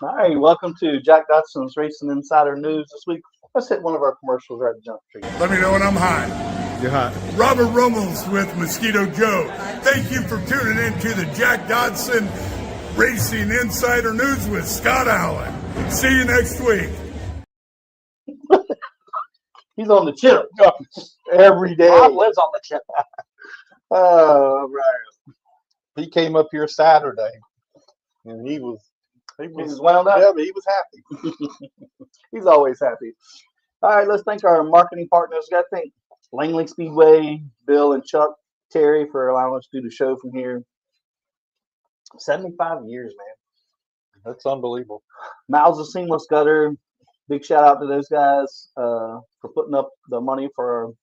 All right, welcome to Jack Dodson'S Racing Insider News this week. Let's hit one of our commercials right at the jump tree. Let me know when I'm hot. You're hot. Robert Rummels with Mosquito Joe. Thank you for tuning in to the Jack Dodson Racing Insider News with Scott Allen. See you next week. He's on the chip every day. Bob lives on the chip. Oh, right. He came up here Saturday, and he was wound up. Yeah, but he was happy. He's always happy. All right, let's thank our marketing partners. I thank Langley Speedway, Bill and Chuck Terry for allowing us to do the show from here. 75 years, man. That's unbelievable. Miles of Seamless Gutter. Big shout out to those guys for putting up the money for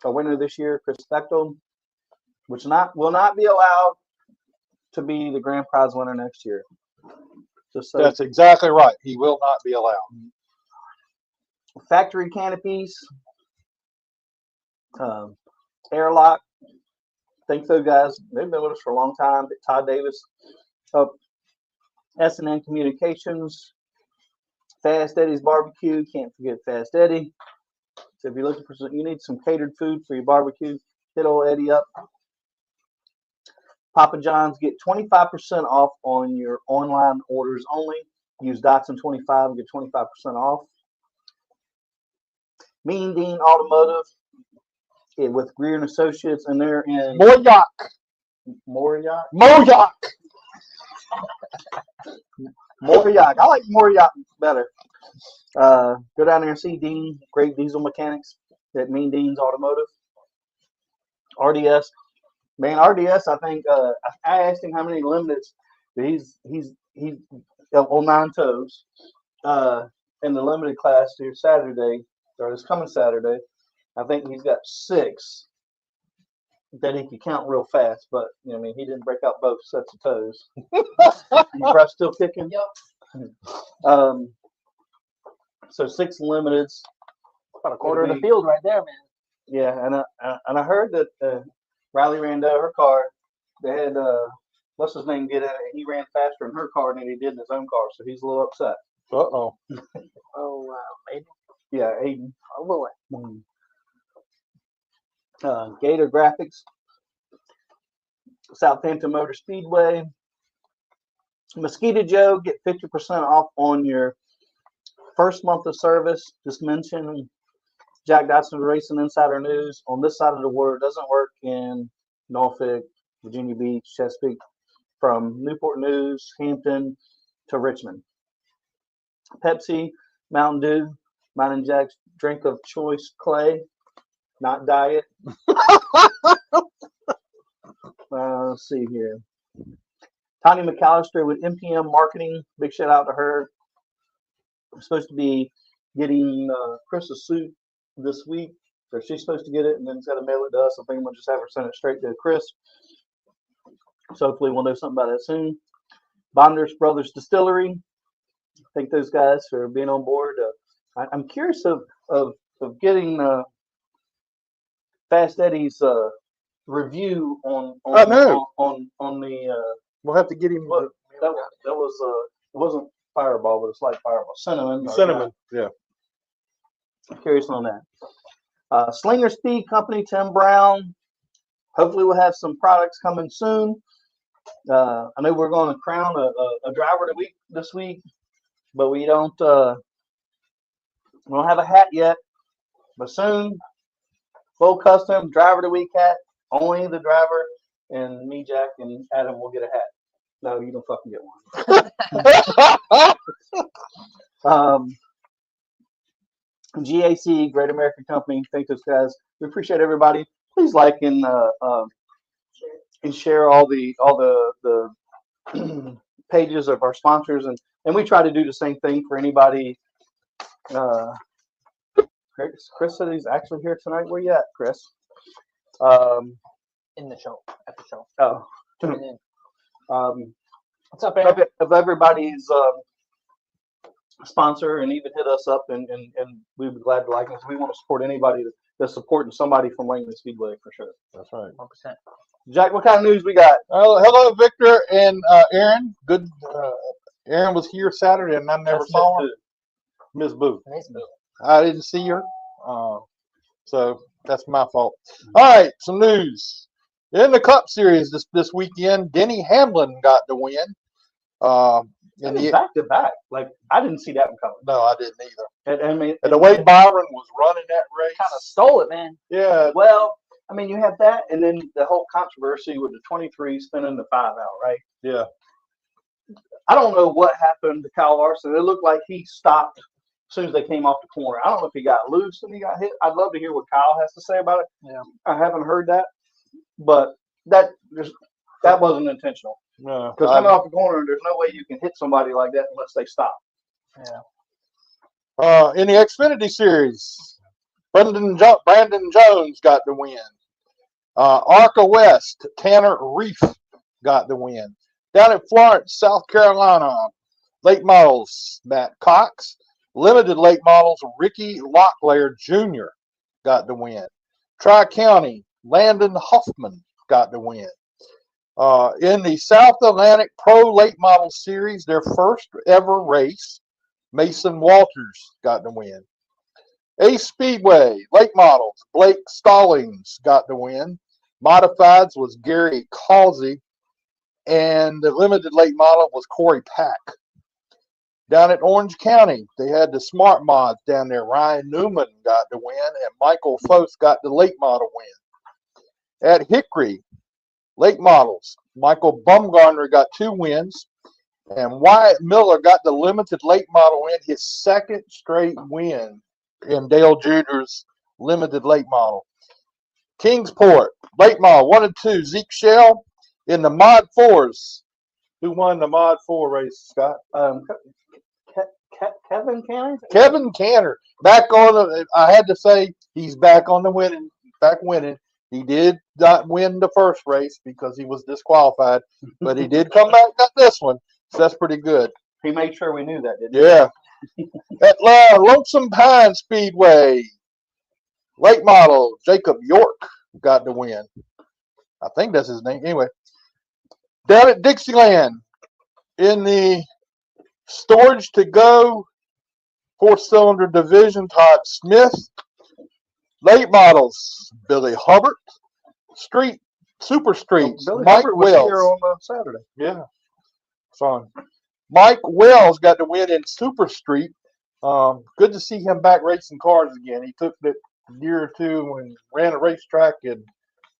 our winner this year, Chris Bechtel, which will not be allowed to be the grand prize winner next year. Just so That's exactly right. He will not be allowed. Factory canopies, airlock. Thanks those guys. They've been with us for a long time. Todd Davis of S&N Communications. Fast Eddie's Barbecue. Can't forget Fast Eddie. So if you're looking for you need some catered food for your barbecue, hit old Eddie up. Papa John's, get 25% off on your online orders only. Use Dodson25 and get 25% off. Mean Dean Automotive with Greer and Associates, and they're in Moyock. Moriac. Moyock. Moriac. I like Moriac better. Go down there and see Dean, great diesel mechanics at Mean Dean's Automotive. RDS. Man, RDS, I think I asked him how many limiteds. He's on 9 toes in the limited class here Saturday, or this coming Saturday. I think he's got 6 that he could count real fast, but I mean he didn't break out both sets of toes. You probably still kicking? Yep. So 6 limiteds. About a quarter of the field right there, man. Yeah, and I heard that Riley Randall, her car, they had what's his name get in it. He ran faster in her car than he did in his own car, so he's a little upset. Uh-oh. Oh, wow. Aiden. Yeah, Aiden. Oh, boy. Gator Graphics, Southampton Motor Speedway, Mosquito Joe, get 50% off on your first month of service. Just mention Jack Dodson Racing Insider News. On this side of the water, it doesn't work in Norfolk, Virginia Beach, Chesapeake, from Newport News, Hampton to Richmond. Pepsi, Mountain Dew, mine and Jack's drink of choice, Clay, not diet. Let's see here. Tanya McAllister with MPM Marketing. Big shout out to her. I'm supposed to be getting Chris a suit this week. So she's supposed to get it and then got to mail it to us. I think we'll just have her send it straight to Chris. So hopefully we'll know something about that soon. Bonders Brothers Distillery. Thank those guys for being on board. I'm curious of getting Fast Eddie's review on the. We'll have to get him. That was it wasn't Fireball, but it's like Fireball. Cinnamon. Yeah. I'm curious on that. Slinger Speed Company, Tim Brown. Hopefully we'll have some products coming soon. I know we're going to crown a driver of the week this week, but we don't have a hat yet. But soon, full custom driver of the week hat. Only the driver and me, Jack, and Adam will get a hat. No, you don't fucking get one. GAC, Great American Company. Thank those guys. We appreciate everybody. Please like and share all the pages of our sponsors, and we try to do the same thing for anybody. Chris said he's actually here tonight. Where you at, Chris? In the show, at the show. Oh, Tuning in. What's up, Aaron? of everybody's sponsor, and even hit us up, and we'd be glad to like us. We want to support anybody that's supporting somebody from Langley Speedway for sure. That's right. 100%. Jack, what kind of news we got? Hello, Victor and Aaron. Good Aaron was here Saturday, and I never That's saw her. Miss Miss Boo. Nice move. I didn't see her, so that's my fault. All right, some news. In the Cup Series this weekend, Denny Hamlin got the win. And back to back. Like, I didn't see that one coming. No, I didn't either. I mean, And the way Byron was running that race, Kind of stole it, man. yeah, well, I mean, you have that, and then the whole controversy with the 23 spinning the 5 out, right? yeah. I don't know what happened to Kyle Larson. It looked like he stopped as soon as they came off the corner. I don't know if he got loose and he got hit. I'd love to hear what Kyle has to say about it. Yeah. I haven't heard that, but that wasn't intentional. No, Because coming off the corner, there's no way you can hit somebody like that unless they stop. Yeah. In the Xfinity Series, Brandon Jones got the win. Arca West, Tanner Reef got the win. Down at Florence, South Carolina, late models, Matt Cox. Limited late models, Ricky Locklear Jr. got the win. Tri-County, Landon Huffman got the win. In the South Atlantic Pro Late Model Series, their first ever race, Mason Walters got the win. Ace Speedway, late models, Blake Stallings got the win. Modifieds was Gary Causey, and the limited late model was Corey Pack. Down at Orange County, they had the smart mods down there. Ryan Newman got the win, and Michael Foss got the late model win. At Hickory, late models, Michael Bumgarner got 2 wins, and Wyatt Miller got the limited late model win, his second straight win in Dale Jr.'s limited late model. Kingsport, late model 1 and 2, Zeke Shell in the Mod 4s. Who won the Mod 4 race, Scott? Kevin Cannon? Kevin Canner. Back on the, I had to say he's back on the winning. He did not win the first race because he was disqualified, but he did come back and got this one. So that's pretty good. He made sure we knew that, didn't he? Yeah. At Lonesome Pine Speedway, late model Jacob York got the win. I think that's his name. Anyway, down at Dixieland in the storage to go 4-cylinder division, Todd Smith. Late models, Billy Hubbard. Super Streets, Billy Mike Hubbard was Wells. here on Saturday. Yeah, fun. Mike Wells got the win in Super Street. Good to see him back racing cars again. He took that year or two and ran a racetrack, and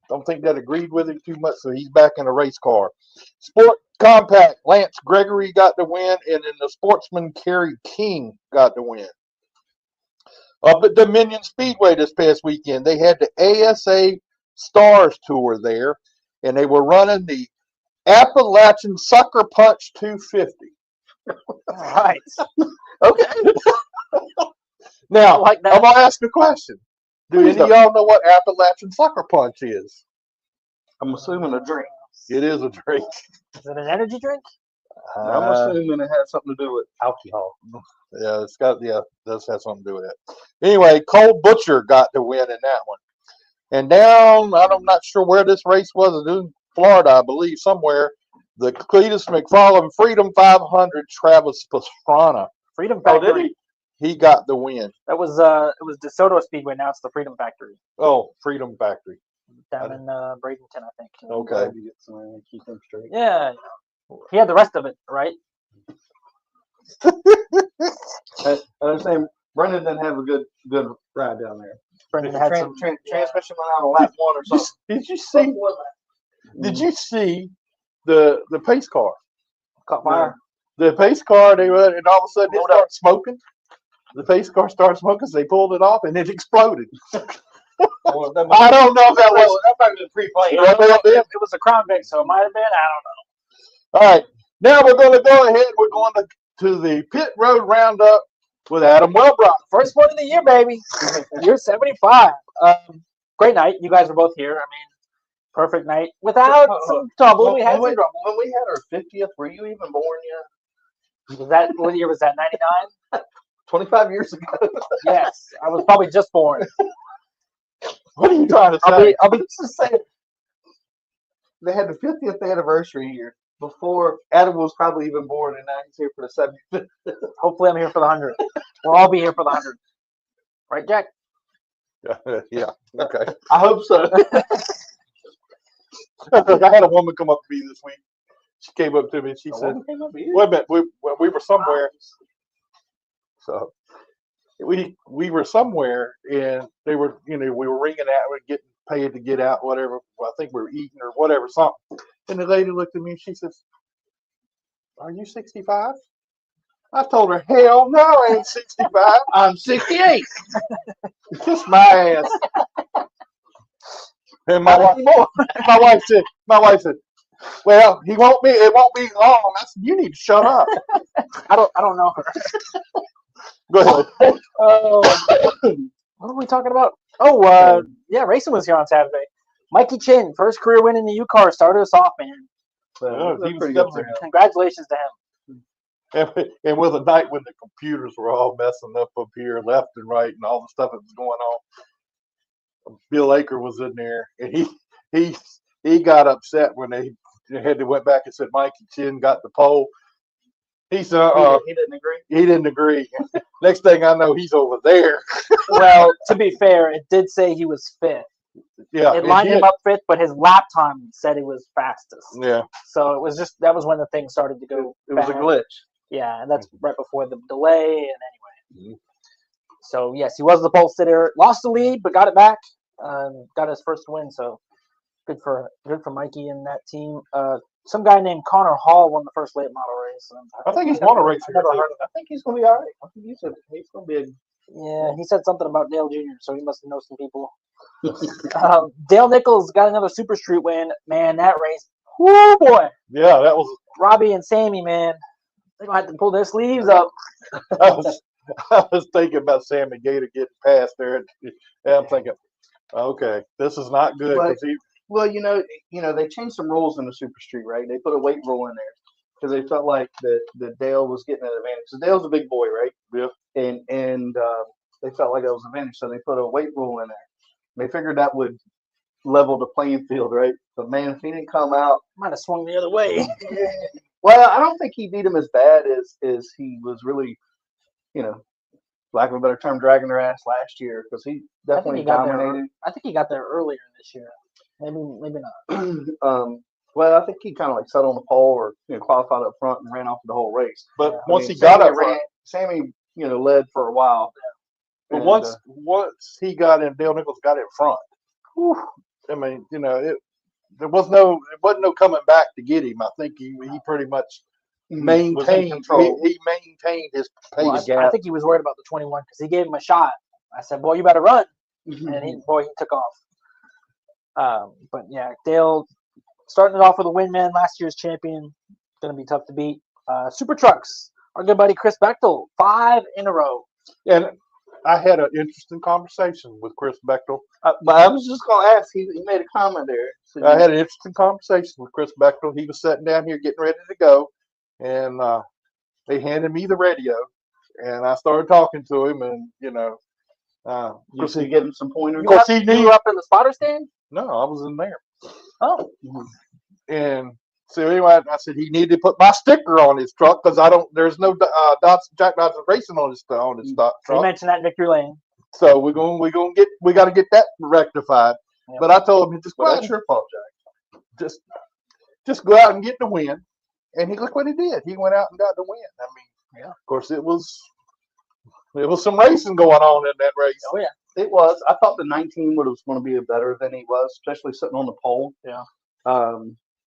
don't think that agreed with him too much, so he's back in a race car. Sport Compact, Lance Gregory got the win, and then the Sportsman Kerry King got the win. Up at Dominion Speedway this past weekend, they had the ASA Stars Tour there, and they were running the Appalachian Sucker Punch 250. All right. Okay. Now, like that. I'm going to ask a question. Do any of y'all know what Appalachian Sucker Punch is? I'm assuming a drink. It is a drink. Is it an energy drink? I'm assuming it has something to do with alcohol. Yeah, does have something to do with it. Anyway, Cole Butcher got the win in that one. And down, I'm not sure where this race was. It was in Florida, I believe, somewhere. The Cletus McFarland Freedom 500, Travis Pastrana. Freedom Factory. Oh, did he? He got the win. That was it was DeSoto Speedway. Now it's the Freedom Factory Oh, Freedom Factory. down in Bradenton, I think. Okay. Keep them straight. Yeah. He had the rest of it, right? I'm saying Brendan didn't have a good ride down there. Brendan The had some. transmission went out on lap 1 or something. Did you see? Did you see the pace car? Caught fire. The pace car, and all of a sudden it started smoking. The pace car started smoking, so they pulled it off, and it exploded. Well, I don't know if that was. that might have been pre-planned. It was a Crown Vic, so it might have been. I don't know. All right, now we're going to go ahead. We're going to the pit road roundup with Adam Wellbrock. First one of the year, baby. Year 75. Great night. You guys were both here. I mean, perfect night without some trouble. We had some trouble. When we had our 50th, were you even born yet? Was that what year was that? 99? 25 years ago. Yes, I was probably just born. What are you trying to say? I'll be just saying. They had the 50th anniversary here before Adam was probably even born, and now he's here for the 75th. Hopefully, I'm here for the 100. We'll all be here for the 100. Right, Jack? Yeah. Okay. I hope so. I had a woman come up to me this week. She came up to me and she said, Woman came up to you? "Wait a minute, we were somewhere." So we were somewhere, and they were, we were ringing out, we were getting paid to get out, whatever. Well, I think we were eating or whatever, something. And the lady looked at me and she says, "Are you 65?" I told her, "Hell no, I ain't 65. I'm 68. Kiss my ass." And my wife said, "Well, it won't be long." I said, "You need to shut up." I don't know her. Go ahead. What are we talking about? Oh, yeah, racing was here on Saturday. Mikey Chin, first career win in the U car, started us off, man. So He that's was pretty good for him. Congratulations to him. And with a night when the computers were all messing up here, left and right, and all the stuff that was going on, Bill Aker was in there, and he got upset when they went back and said Mikey Chin got the pole. He said, He didn't agree. He didn't agree. Next thing I know, he's over there. Well, to be fair, it did say he was fifth. Yeah, It lined him up fifth, but his lap time said he was fastest. Yeah. So it was that was when the thing started to go. It was a bad. glitch. Yeah, and that's right before the delay. And anyway, so yes, he was the pole sitter. Lost the lead, but got it back. Got his first win. So good for Mikey and that team. Some guy named Connor Hall won the first late model race. I think he's won a race. I think he's going to be all right. I think he's going to be a. Yeah, he said something about Dale Jr., so he must know some people. Dale Nichols got another Super Street win. Man, that race. Whoo, boy. Yeah, that was. Robbie and Sammy, man. They're going to have to pull their sleeves up. I was thinking about Sammy Gator getting past there. And I'm thinking, okay, this is not good. Well, they changed some rules in the Super Street, right? They put a weight rule in there because they felt like that Dale was getting an advantage. So Dale's a big boy, right? Yeah. And they felt like that was an advantage, so they put a weight rule in there. They figured that would level the playing field, right? But man, if he didn't come out, Might have swung the other way. well, I don't think he beat him as bad as he was really, lack of a better term, dragging their ass last year because he definitely dominated. I think he got there earlier this year. Maybe not. Well, I think he kind of like sat on the pole or qualified up front and ran off the whole race. But once he got up front, Sammy led for a while. But once he got in, Dale Nichols got in front. Whew, I mean, there wasn't no coming back to get him. I think he pretty much maintained control. He maintained his pace. I think he was worried about the 21 because he gave him a shot. I said, "Boy, you better run," and he took off. But yeah, Dale starting it off with a win, man. Last year's champion, gonna be tough to beat. Super Trucks, our good buddy Chris Bechtel, 5 in a row. And I had an interesting conversation with Chris Bechtel. but I was just gonna ask. He made a comment there. So I had an interesting conversation with Chris Bechtel. He was sitting down here getting ready to go, and they handed me the radio, and I started talking to him, and you see, give him some pointers. You were up in the spotter stand? No, I was in there. Oh. And so anyway, I said he needed to put my sticker on his truck because there's no Jack Dodson Racing on his truck. You mentioned that in Victory Lane. So we got to get that rectified. Yep. But I told him that's your fault, Jack. Just go out and get the win. And look what he did. He went out and got the win. I mean, of course it was some racing going on in that race. Oh yeah. It was. I thought the 19 was going to be better than he was, especially sitting on the pole. Yeah.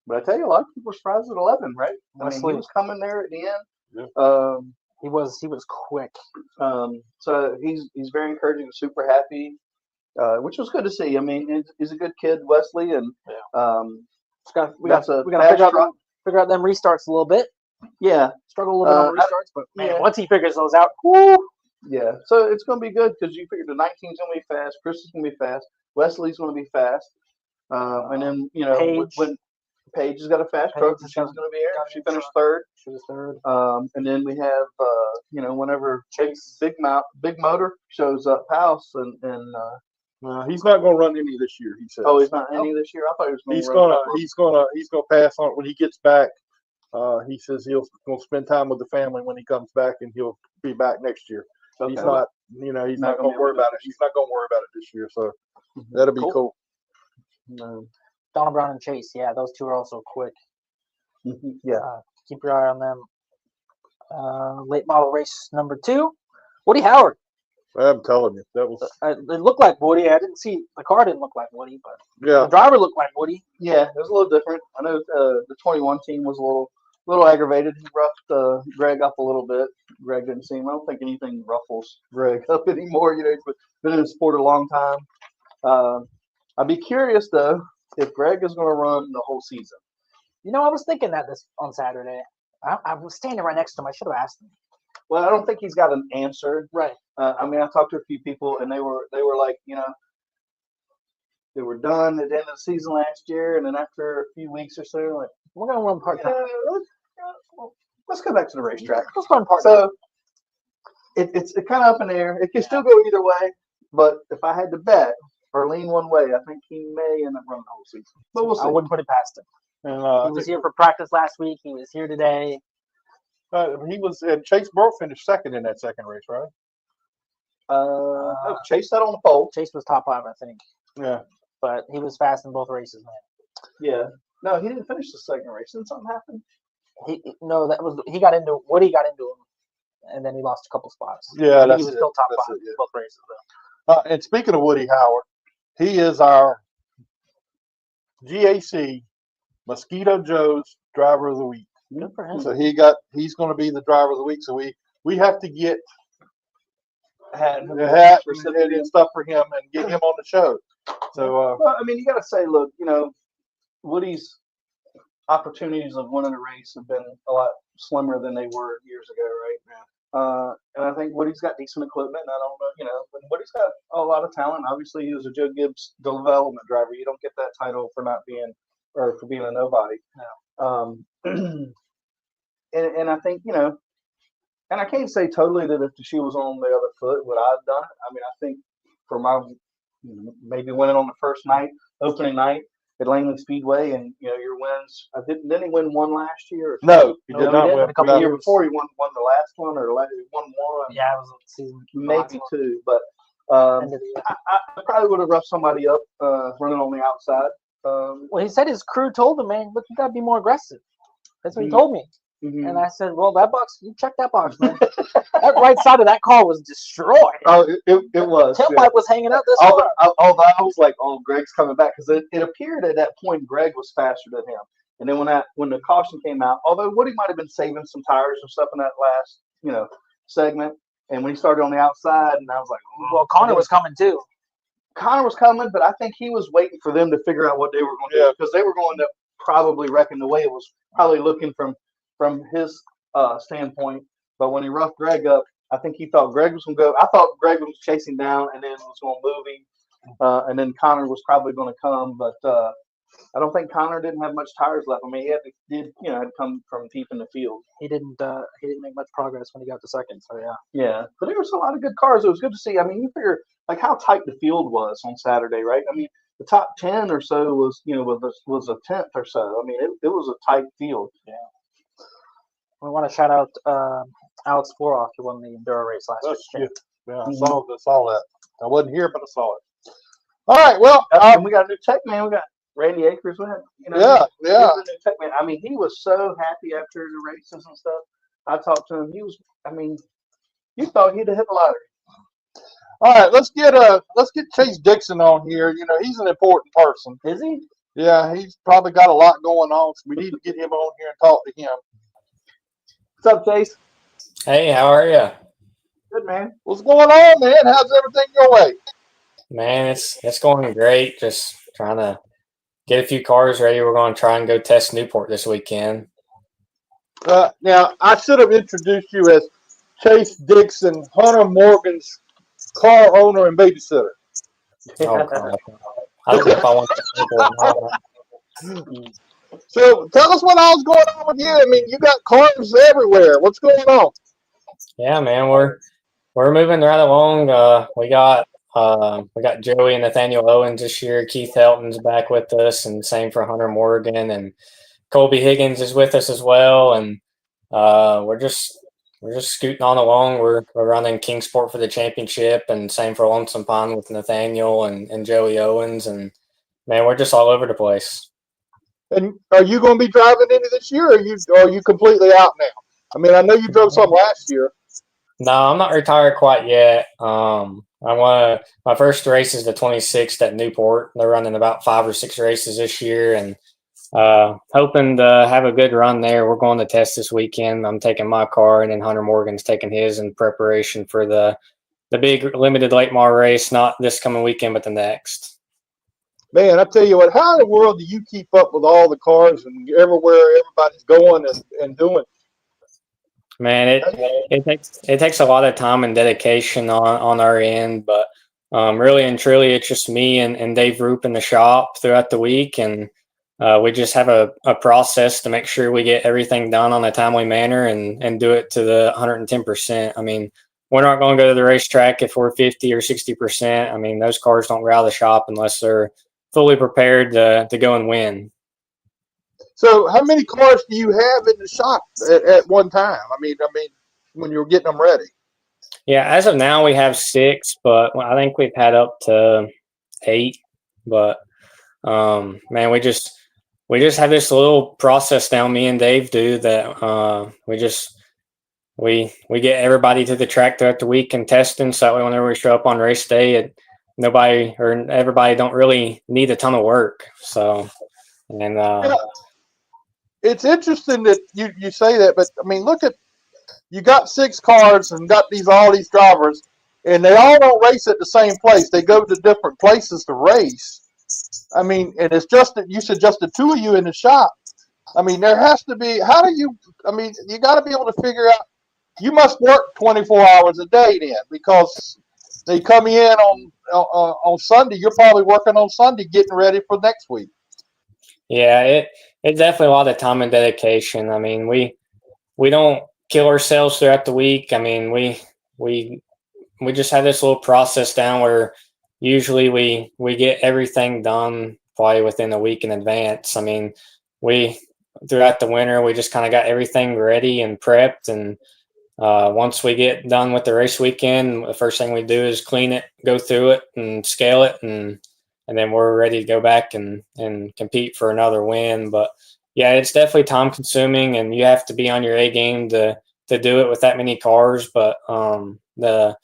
But I tell you, a lot of people were surprised at 11, right? I mean, he was coming there at the end. Yeah. He was quick. So he's very encouraging. Super happy, which was good to see. I mean, he's a good kid, Wesley, and we got to figure out them restarts a little bit. Yeah, struggle a little bit on restarts, but man, once he figures those out, whoo. Yeah, so it's going to be good because you figure the 19's going to be fast, Chris is going to be fast, Wesley's going to be fast, and then when Paige has got a fast truck, she's going to be here. She finished third. She was third. And then we have whenever Big Motor shows up, House and he's not going to run any this year. He said. Oh, he's not any this year. I thought he was going to. He's going to pass on when he gets back. He says he'll spend time with the family when he comes back, and he'll be back next year. Okay. He's not, he's not going to worry about it. He's not going to worry about it this year. So that'll be cool. Donna Brown and Chase, yeah, those two are also quick. Yeah. Keep your eye on them. Late model race number 2, Woody Howard. I'm telling you, that was. It looked like Woody. I didn't see the car didn't look like Woody, but Yeah. the driver looked like Woody. Yeah, it was a little different. I know the 21 team was a little aggravated. He roughed Greg up a little bit. Greg didn't seem. I don't think anything ruffles Greg up anymore. You know, he's been in the sport a long time. I'd be curious though if Greg is going to run the whole season. You know, I was thinking that this on Saturday. I was standing right next to him. I should have asked him. Well, I don't think he's got an answer. Right. I mean, I talked to a few people, and they were like, you know, they were done at the end of the season last year, and then after a few weeks or so, like, we're gonna run part time. Let's go back to the racetrack. Let's run part time. So it's kind of up in the air. It can still go either way, but if I had to bet or lean one way, I think he may end up running the whole season. But we'll see. I wouldn't put it past him. And, he was here for practice last week. He was here today. He was, and Chase Burrow finished second in that second race, right? No, Chase sat on the pole. Chase was top 5, I think. Yeah. But he was fast in both races, man. Yeah. No, he didn't finish the second race. Didn't something happen? Woody got into him, and then he lost a couple spots. Yeah, he was still top 5 in both races, though. And speaking of Woody Howard, he is our GAC Mosquito Joe's driver of the week. Good for him. So he's going to be the driver of the week. So we have to get the hat and stuff for him and get him on the show. So well, I mean, you got to say, look, you know, Woody's opportunities of winning a race have been a lot slimmer than they were years ago, right now. And I think Woody's got decent equipment. And I don't know, you know, but Woody's got a lot of talent. Obviously, he was a Joe Gibbs development driver. You don't get that title for being a nobody. No. And I think, you know, and I can't say totally that if the shoe was on the other foot, would I have done it? I mean, I think for my maybe winning on the first night, opening night at Langley Speedway, and you know your wins. Didn't he win one last year? No, he did not win. A couple years before he won the last one, or won one. Yeah, it was season maybe 2, but I probably would have roughed somebody up running on the outside. Well, he said his crew told him, man, look, you got to be more aggressive. That's what he told me. Mm-hmm. And I said, well, that box, you check that box, man. That right side of that car was destroyed. Oh, it was. Tailpipe was hanging out this far. Although I was like, oh, Greg's coming back, because it appeared at that point Greg was faster than him. And then when the caution came out, although Woody might have been saving some tires or stuff in that last segment, and when he started on the outside, and I was like, well, Connor was coming too. Connor was coming, but I think he was waiting for them to figure out what they were going to do, because they were going to probably reckon the way it was probably looking from his standpoint. But when he roughed Greg up, I think he thought Greg was going to go. I thought Greg was chasing down and then was going to move him, and then Connor was probably going to come. But I don't think Connor didn't have much tires left. I mean, he had come from deep in the field. He didn't make much progress when he got to second. So yeah. Yeah, but there was a lot of good cars. It was good to see. I mean, you figure like how tight the field was on Saturday, right? I mean, the top 10 or so was was a tenth or so. I mean, it was a tight field. Yeah. We want to shout out Alex Floroff, who won the Enduro race last week. Yeah, I saw that. I wasn't here, but I saw it. All right, well, and we got a new tech man. We got Randy Akers. We had, yeah. He was a new tech man. I mean, he was so happy after the races and stuff. I talked to him. He was. I mean, you thought he'd have hit the lottery. All right, let's get Chase Dixon on here. You know, he's an important person. Is he? Yeah, he's probably got a lot going on, so we need to get him on here and talk to him. What's up, Chase? Hey, how are you? Good, man. What's going on, man? How's everything your way? Man, it's going great. Just trying to get a few cars ready. We're going to try and go test Newport this weekend. Now, I should have introduced you as Chase Dixon, Hunter Morgan's car owner and babysitter. Oh, God. I don't know if I want to Newport. So tell us what all's going on with you. I mean, you got cars everywhere. What's going on? Yeah, man, we're moving right along. We got Joey and Nathaniel Owens this year. Keith Helton's back with us, and same for Hunter Morgan. And Colby Higgins is with us as well, and we're just scooting on along. We're running Kingsport for the championship, and same for Lonesome Pine with Nathaniel and Joey Owens, and man, we're just all over the place. And are you going to be driving any this year, or are you completely out now? I mean, I know you drove some last year. No, I'm not retired quite yet. My first race is the 26th at Newport. They're running about 5 or 6 races this year, and hoping to have a good run there. We're going to test this weekend. I'm taking my car, and then Hunter Morgan's taking his in preparation for the big limited late model race, not this coming weekend, but the next. Man, I tell you what, how in the world do you keep up with all the cars and everywhere everybody's going and doing? Man, it takes a lot of time and dedication on our end, but really and truly, it's just me and Dave Roop in the shop throughout the week, and we just have a process to make sure we get everything done on a timely manner and do it to the 110%. I mean, we're not going to go to the racetrack if we're 50 or 60%. I mean, those cars don't get out of the shop unless they're fully prepared to go and win. So how many cars do you have in the shop at one time? I mean, when you're getting them ready. Yeah, as of now we have 6, but I think we've had up to 8. But man, we just have this little process now. Me and Dave do that. We get everybody to the track throughout the week and testing, so that way whenever we show up on race day, everybody don't really need a ton of work. So, and it's interesting that you say that, but I mean, look at, you got 6 cars and got all these drivers, and they all don't race at the same place. They go to different places to race. I mean, and it's just that you said just the 2 of you in the shop. I mean, there has to be. You got to be able to figure out. You must work 24 hours a day then, because they come in on Sunday. You're probably working on Sunday, getting ready for next week. Yeah, it's definitely a lot of time and dedication. I mean, we don't kill ourselves throughout the week. I mean, we just have this little process down where usually we get everything done probably within a week in advance. I mean, throughout the winter, we just kind of got everything ready and prepped, and once we get done with the race weekend, the first thing we do is clean it, go through it, and scale it, and then we're ready to go back and compete for another win. But yeah, it's definitely time consuming, and you have to be on your A game to do it with that many cars. But the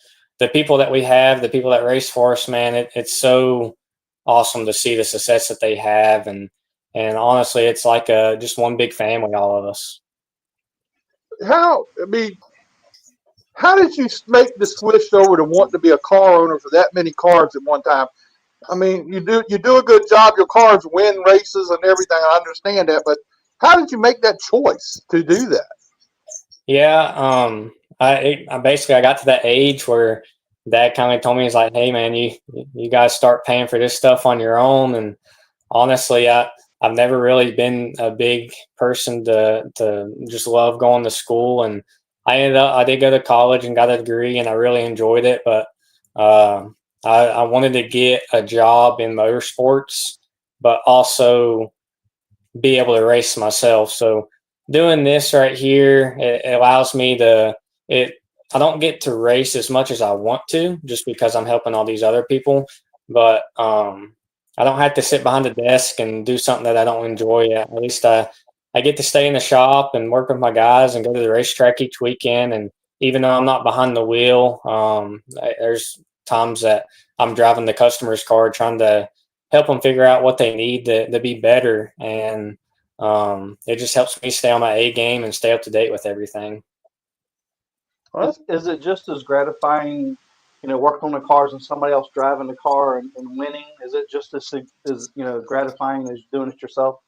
people that we have, the people that race for us, man, it's so awesome to see the success that they have, and honestly, it's like just one big family, all of us. How did you make the switch over to want to be a car owner for that many cars at one time? I mean, you do a good job. Your cars win races and everything. I understand that, but how did you make that choice to do that? Yeah, I got to that age where Dad kind of told me, he's like, "Hey, man, you guys start paying for this stuff on your own." And honestly, I've never really been a big person to just love going to school, and I did go to college and got a degree, and I really enjoyed it, but I wanted to get a job in motorsports, but also be able to race myself. So doing this right here, it allows me I don't get to race as much as I want to, just because I'm helping all these other people, but I don't have to sit behind the desk and do something that I don't enjoy. At least I get to stay in the shop and work with my guys and go to the racetrack each weekend. And even though I'm not behind the wheel, there's times that I'm driving the customer's car, trying to help them figure out what they need to be better. And it just helps me stay on my A game and stay up to date with everything. Is it just as gratifying, working on the cars and somebody else driving the car and winning? Is it just as gratifying as doing it yourself?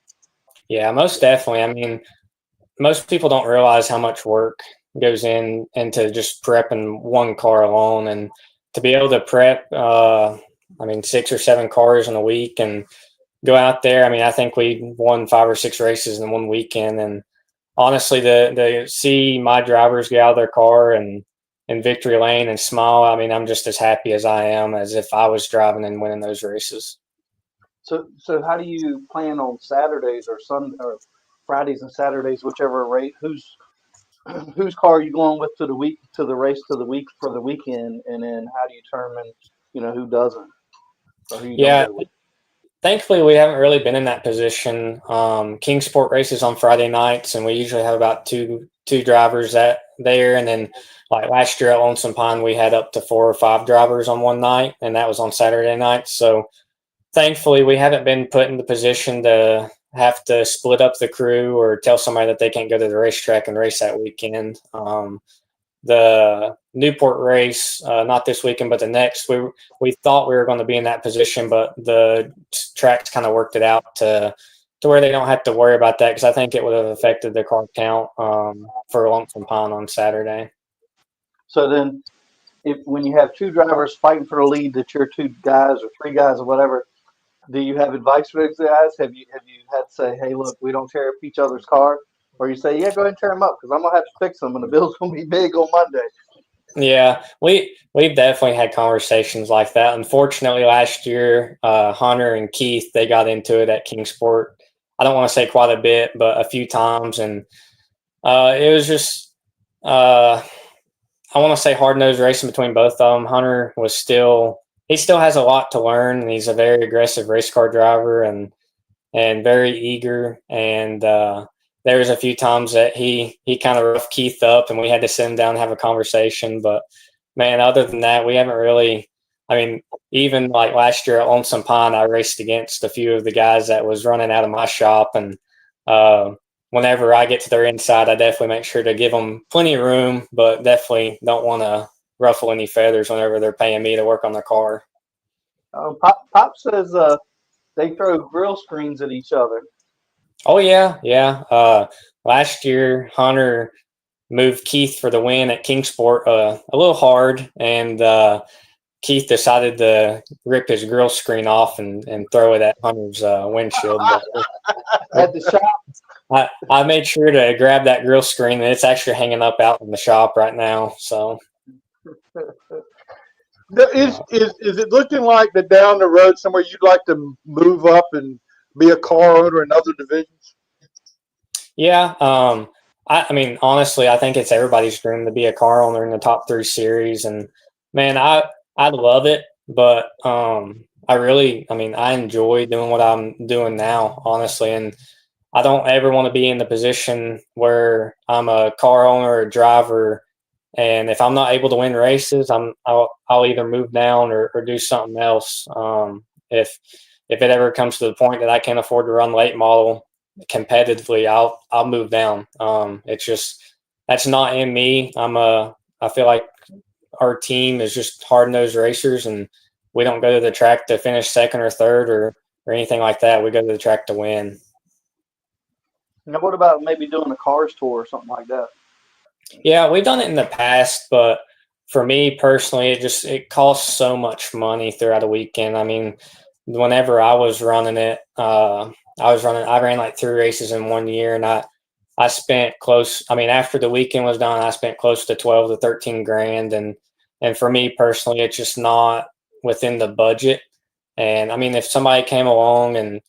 Yeah, most definitely. I mean, most people don't realize how much work goes into just prepping one car alone, and to be able to prep, 6 or 7 cars in a week and go out there. I mean, I think we won 5 or 6 races in one weekend, and honestly, to see my drivers get out of their car and in victory lane and smile, I mean, I'm just as happy as I am as if I was driving and winning those races. So how do you plan on Saturdays or Sunday, or Fridays and Saturdays, whichever rate. Whose car are you going with to the race to the week for the weekend, and then how do you determine, who doesn't or who you don't Yeah, go with? thankfully we haven't really been in that position. Kingsport races on Friday nights, and we usually have about two drivers there, and then like last year at Lonesome Pine, we had up to 4 or 5 drivers on one night, and that was on Saturday night. So thankfully, we haven't been put in the position to have to split up the crew or tell somebody that they can't go to the racetrack and race that weekend. The Newport race, not this weekend, but the next, we thought we were going to be in that position, but the tracks kind of worked it out to where they don't have to worry about that, because I think it would have affected the car count for Lonesome Pine on Saturday. So then, when you have 2 drivers fighting for the lead, that you're 2 guys or 3 guys or whatever, do you have advice for those guys? Have you had to say, hey, look, we don't tear up each other's car? Or you say, yeah, go ahead and tear them up, because I'm going to have to fix them, and the bill's going to be big on Monday. Yeah, we've definitely had conversations like that. Unfortunately, last year, Hunter and Keith, they got into it at Kingsport. I don't want to say quite a bit, but a few times. And it was just, I want to say hard-nosed racing between both of them. Hunter he still has a lot to learn, and he's a very aggressive race car driver and very eager. And there was a few times that he kind of roughed Keith up, and we had to sit him down and have a conversation. But man, other than that, we haven't really. I mean, even like last year at Lonesome Pine, I raced against a few of the guys that was running out of my shop, and whenever I get to their inside, I definitely make sure to give them plenty of room, but definitely don't want to ruffle any feathers whenever they're paying me to work on their car. Pop says they throw grill screens at each other. Oh, yeah. Last year, Hunter moved Keith for the win at Kingsport a little hard, and Keith decided to rip his grill screen off and throw it at Hunter's windshield. At the shop? I made sure to grab that grill screen, and it's actually hanging up out in the shop right now. So, Is it looking like that down the road somewhere you'd like to move up and be a car owner in other divisions? Yeah. I mean, honestly, I think it's everybody's dream to be a car owner in the top 3 series. And man, I love it, but I enjoy doing what I'm doing now, honestly. And I don't ever want to be in the position where I'm a car owner or a driver, and if I'm not able to win races, I'll either move down or do something else. If it ever comes to the point that I can't afford to run late model competitively, I'll move down. It's just, that's not in me. I feel like our team is just hard-nosed racers, and we don't go to the track to finish second or third or anything like that. We go to the track to win. Now, what about maybe doing a cars tour or something like that? Yeah, we've done it in the past, but for me personally, it costs so much money throughout a weekend. I mean, whenever I was running it, I ran like 3 races in 1 year, and I spent after the weekend was done, I spent close to 12 to 13 grand. And for me personally, it's just not within the budget. And I mean, if somebody came along and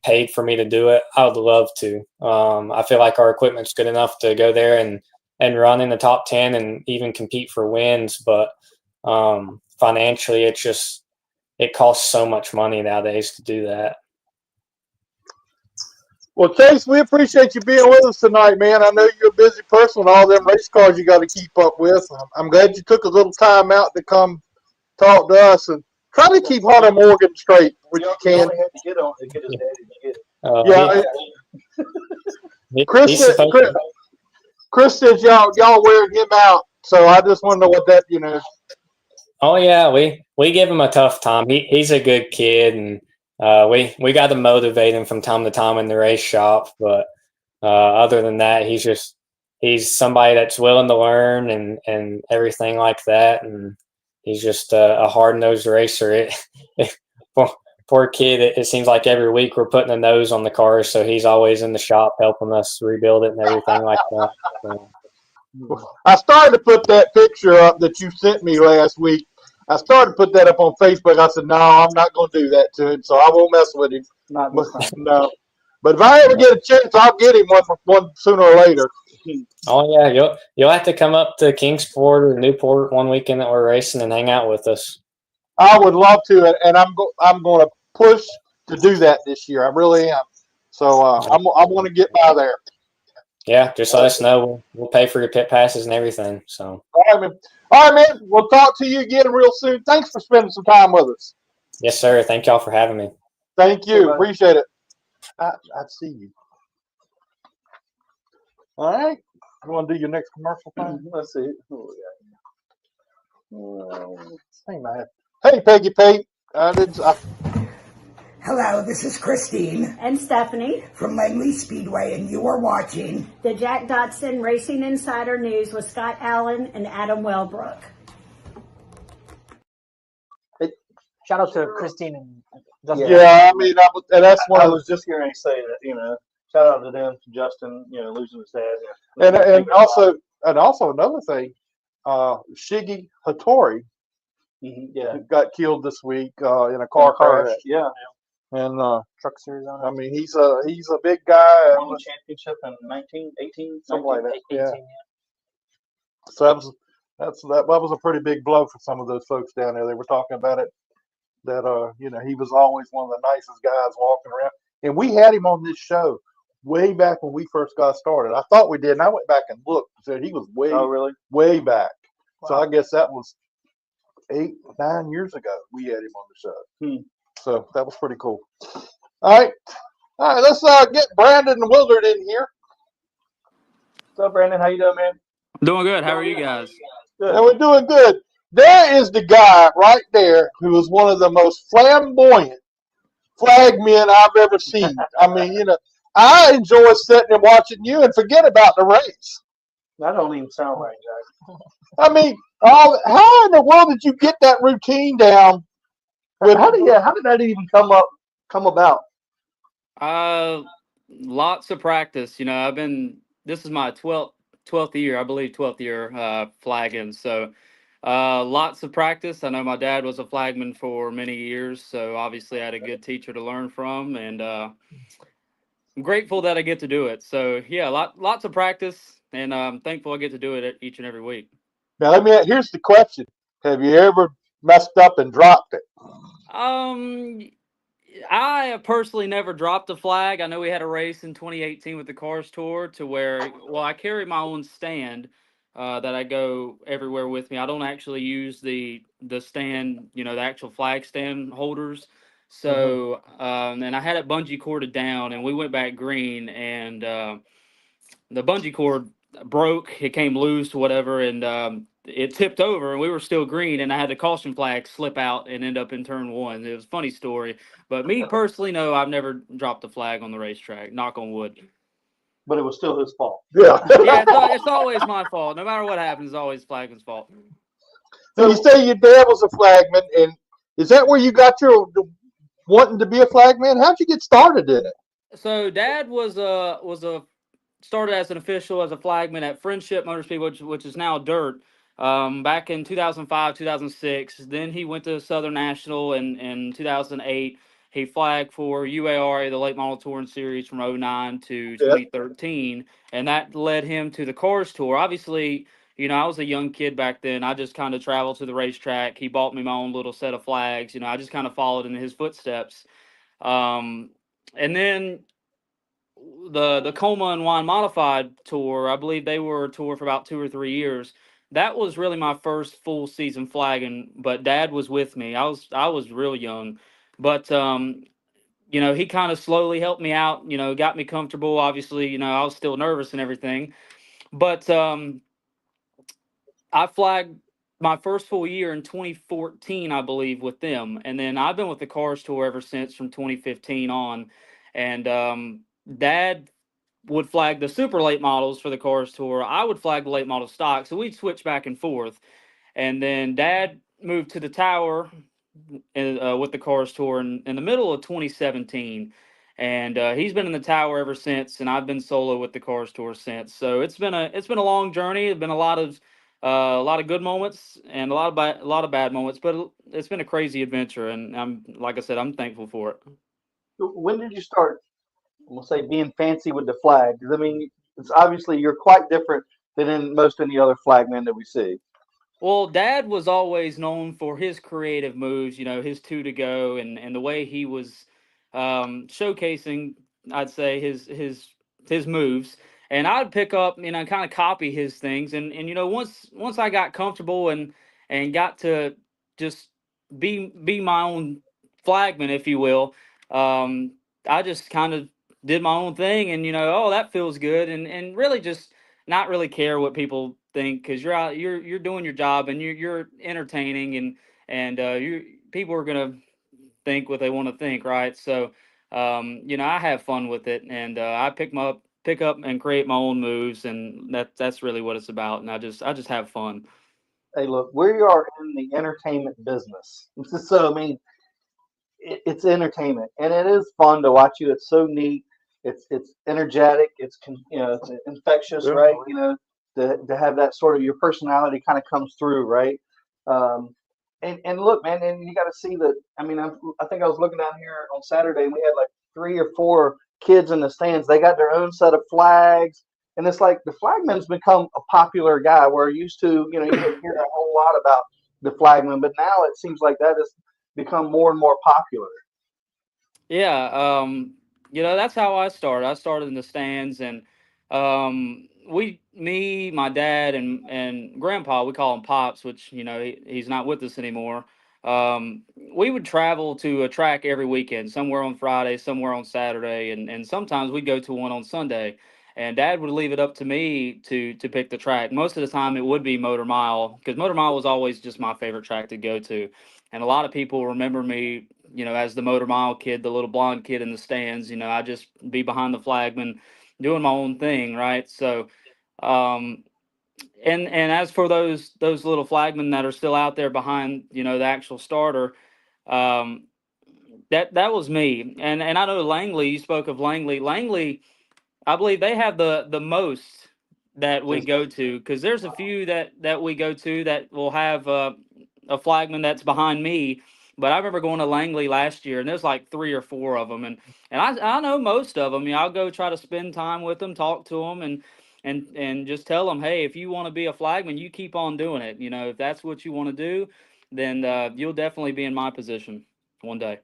paid for me to do it, I would love to. I feel like our equipment's good enough to go there and run in the top 10 and even compete for wins. But financially, it costs so much money nowadays to do that. Well, Chase, we appreciate you being with us tonight, man. I know you're a busy person with all them race cars you got to keep up with. I'm glad you took a little time out to come talk to us, and try to keep Hunter Morgan straight when you can. Had to get on to get his daddy to get it. Chris says y'all wearing him out, so I just want to know what that Oh yeah, we give him a tough time. He's a good kid, and we got to motivate him from time to time in the race shop. But other than that, he's somebody that's willing to learn and everything like that. And he's just a hard-nosed racer. Poor kid. It seems like every week we're putting a nose on the car, so he's always in the shop helping us rebuild it and everything like that. So. I started to put that picture up that you sent me last week. I started to put that up on Facebook. I said, no, I'm not going to do that to him, so I won't mess with him. Not this time. No. But if I ever get a chance, I'll get him one sooner or later. Oh yeah, you'll have to come up to Kingsport or Newport one weekend that we're racing and hang out with us. I would love to, and I'm going to push to do that this year. I really am. So I'm going to get by there. Yeah, just let us know. We'll pay for your pit passes and everything. So. All right, man. We'll talk to you again real soon. Thanks for spending some time with us. Yes, sir. Thank y'all for having me. Thank you. Appreciate it. I see you. All right. You want to do your next commercial thing? Let's see. Hey, Peggy Pate. Hello, this is Christine and Stephanie from Langley Speedway, and you are watching the Jack Dodson Racing Insider News with Scott Allen and Adam Wellbrook. Shout out to Christine and Justin. Yeah, I mean, that's one. I was just going to say that. Shout out to them, Justin. losing his dad. And also another thing, Shiggy Hattori, got killed this week in a car crash. Yeah. And Truck Series owner. I mean, he's a big guy. Won the championship in 1918, something like that. 18, Yeah. So that was a pretty big blow for some of those folks down there. They were talking about it. That he was always one of the nicest guys walking around, and we had him on this show way back when we first got started. I thought we did, and I went back and looked. Said he was way back. Wow. So I guess that was 8-9 years ago. We had him on the show. So that was pretty cool. All right. Let's get Brandon and Willard in here. What's up, Brandon? How you doing, man? Doing good. How are you guys? Good. And we're doing good. There is the guy right there who is one of the most flamboyant flagmen I've ever seen. I mean, I enjoy sitting and watching you and forget about the race. That don't even sound right, Jack. I mean, how in the world did you get that routine down? How did that even come about? Lots of practice. This is my 12th year, I believe 12th year flagging. So lots of practice. I know my dad was a flagman for many years, so obviously I had a good teacher to learn from, and I'm grateful that I get to do it. So yeah, lots of practice, and I'm thankful I get to do it each and every week. Now here's the question: have you ever messed up and dropped it? I have personally never dropped a flag. I know we had a race in 2018 with the Cars Tour to where, I carry my own stand that I go everywhere with me. I don't actually use the stand, the actual flag stand holders. So, and I had it bungee corded down, and we went back green, and the bungee cord broke. It came loose, whatever, and it tipped over, and we were still green, and I had the caution flag slip out and end up in turn one. It was a funny story, but me personally, no, I've never dropped a flag on the racetrack. Knock on wood. But it was still his fault. Yeah. Yeah, it's always my fault. No matter what happens, it's always Flagman's fault. So you say your dad was a flagman, and is that where you got your wanting to be a flagman? How'd you get started in it? So Dad was started as an official as a flagman at Friendship Motor Speed, which is now Dirt. Back in 2005, 2006. Then he went to Southern National in 2008. He flagged for UARA, the Late Model Touring Series, from 2009 to 2013, and that led him to the Cars Tour. Obviously, I was a young kid back then. I just kind of traveled to the racetrack. He bought me my own little set of flags. I just kind of followed in his footsteps. And then the Coma and Wine Modified Tour, I believe they were a tour for about 2 or 3 years. That was really my first full season flagging, but Dad was with me. I was real young, but he kind of slowly helped me out. Got me comfortable. Obviously, I was still nervous and everything, but I flagged my first full year in 2014, I believe, with them, and then I've been with the Cars Tour ever since from 2015 on, and Dad would flag the super late models for the Cars Tour. I would flag the late model stock. So we'd switch back and forth. And then Dad moved to the Tower with the Cars Tour in the middle of 2017. And he's been in the Tower ever since, and I've been solo with the Cars Tour since. So it's been a long journey. It's been a lot of good moments and a lot of bad moments, but it's been a crazy adventure. And like I said, I'm thankful for it. When did you start we'll say being fancy with the flag? 'Cause, I mean, it's obviously you're quite different than in most any other flagmen that we see. Well, Dad was always known for his creative moves, his two to go, and the way he was showcasing, I'd say his moves, and I'd pick up, kind of copy his things, and once I got comfortable and got to just be my own flagman, if you will, I just kind of did my own thing, and oh, that feels good, and really just not really care what people think, because you're doing your job, and you're entertaining, and you people are gonna think what they want to think, right? So I have fun with it, and I pick up and create my own moves, and that's really what it's about, and I just have fun. Hey, look, we are in the entertainment business, so I mean, it's entertainment, and it is fun to watch you. It's so neat. It's energetic. It's infectious, Yeah. right? To have that sort of your personality kind of comes through, right? Um, and look, man, and you got to see that. I mean, I think I was looking down here on Saturday, and we had like 3 or 4 kids in the stands. They got their own set of flags, and it's like the flagman's become a popular guy. Where used to, you didn't hear a whole lot about the flagman, but now it seems like that has become more and more popular. Yeah, that's how I started. I started in the stands, and me, my dad, and Grandpa, we call him Pops, which he's not with us anymore. We would travel to a track every weekend, somewhere on Friday, somewhere on Saturday, and sometimes we'd go to one on Sunday. And Dad would leave it up to me to pick the track. Most of the time, it would be Motor Mile, because Motor Mile was always just my favorite track to go to. And a lot of people remember me, as the Motor Mile kid, the little blonde kid in the stands. I just be behind the flagman, doing my own thing, right? So, um, and as for those little flagmen that are still out there behind, the actual starter, um, that was me. And I know Langley. You spoke of Langley. Langley, I believe they have the most that we go to, because there's a few that we go to that will have a flagman that's behind me. But I remember going to Langley last year, and there's like 3 or 4 of them, and I know most of them. I'll go try to spend time with them, talk to them, and just tell them, hey, if you want to be a flagman, you keep on doing it. If that's what you want to do, then you'll definitely be in my position one day.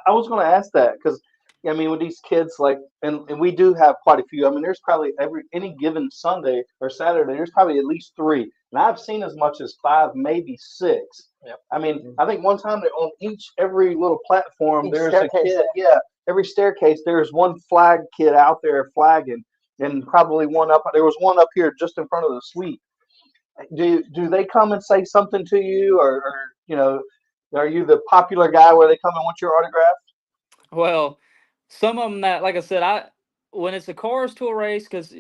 I was going to ask that because, I mean, with these kids, like, and we do have quite a few. I mean, there's probably any given Sunday or Saturday, there's probably at least 3, and I've seen as much as 5, maybe 6. Yep. I mean, I think one time that on every little platform, Each there's a staircase, kid. Yeah, every staircase, there's one flag kid out there flagging, and probably one up. There was one up here just in front of the suite. Do they come and say something to you, or are you the popular guy where they come and want your autograph? Well, some of them that, like I said, when it's a cars to a race, because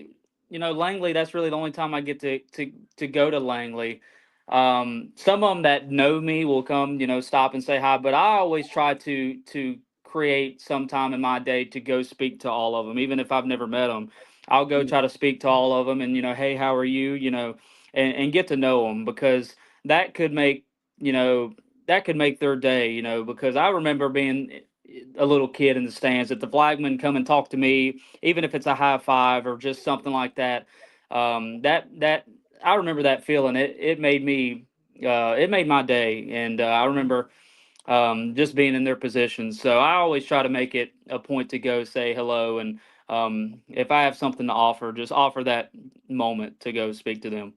Langley, that's really the only time I get to go to Langley. Some of them that know me will come, stop and say hi. But I always try to create some time in my day to go speak to all of them, even if I've never met them. I'll go try to speak to all of them, and hey, how are you? And get to know them, because that could make you know that could make their day. Because I remember being a little kid in the stands, that the flagman come and talk to me, even if it's a high five or just something like that. That I remember that feeling. It made me. It made my day, and I remember just being in their position. So I always try to make it a point to go say hello, and if I have something to offer, just offer that moment to go speak to them.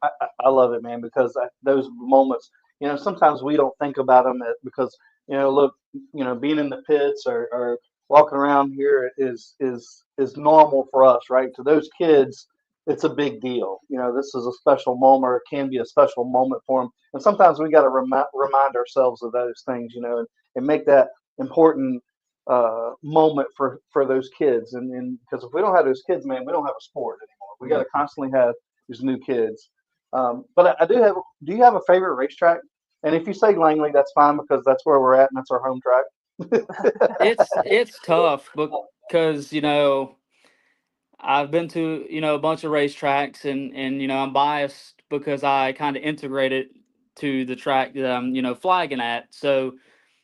I love it, man, because those moments, sometimes we don't think about them because, look, being in the pits or walking around here is normal for us, right? To those kids, it's a big deal. This is a special moment, or it can be a special moment for them. And sometimes we got to remind ourselves of those things, and make that important moment for those kids. And because if we don't have those kids, man, we don't have a sport anymore. We got to constantly have these new kids. But I do have. Do you have a favorite racetrack? And if you say Langley, that's fine, because that's where we're at and that's our home track. It's tough, because I've been to a bunch of racetracks, and I'm biased because I kind of integrated to the track that I'm flagging at. So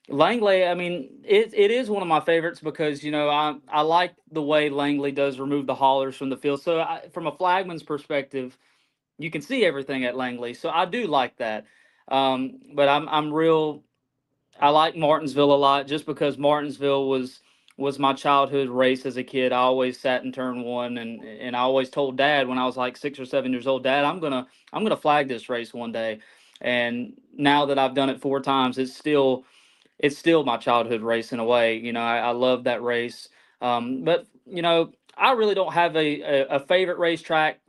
Langley, I mean, it is one of my favorites because I like the way Langley does remove the haulers from the field. So from a flagman's perspective, you can see everything at Langley. So I do like that. But I like Martinsville a lot just because Martinsville was my childhood race as a kid. I always sat in turn one, and I always told Dad when I was like 6 or 7 years old, Dad, I'm gonna flag this race one day. And now that I've done it 4 times, it's still my childhood race in a way. I love that race. But I really don't have a favorite racetrack.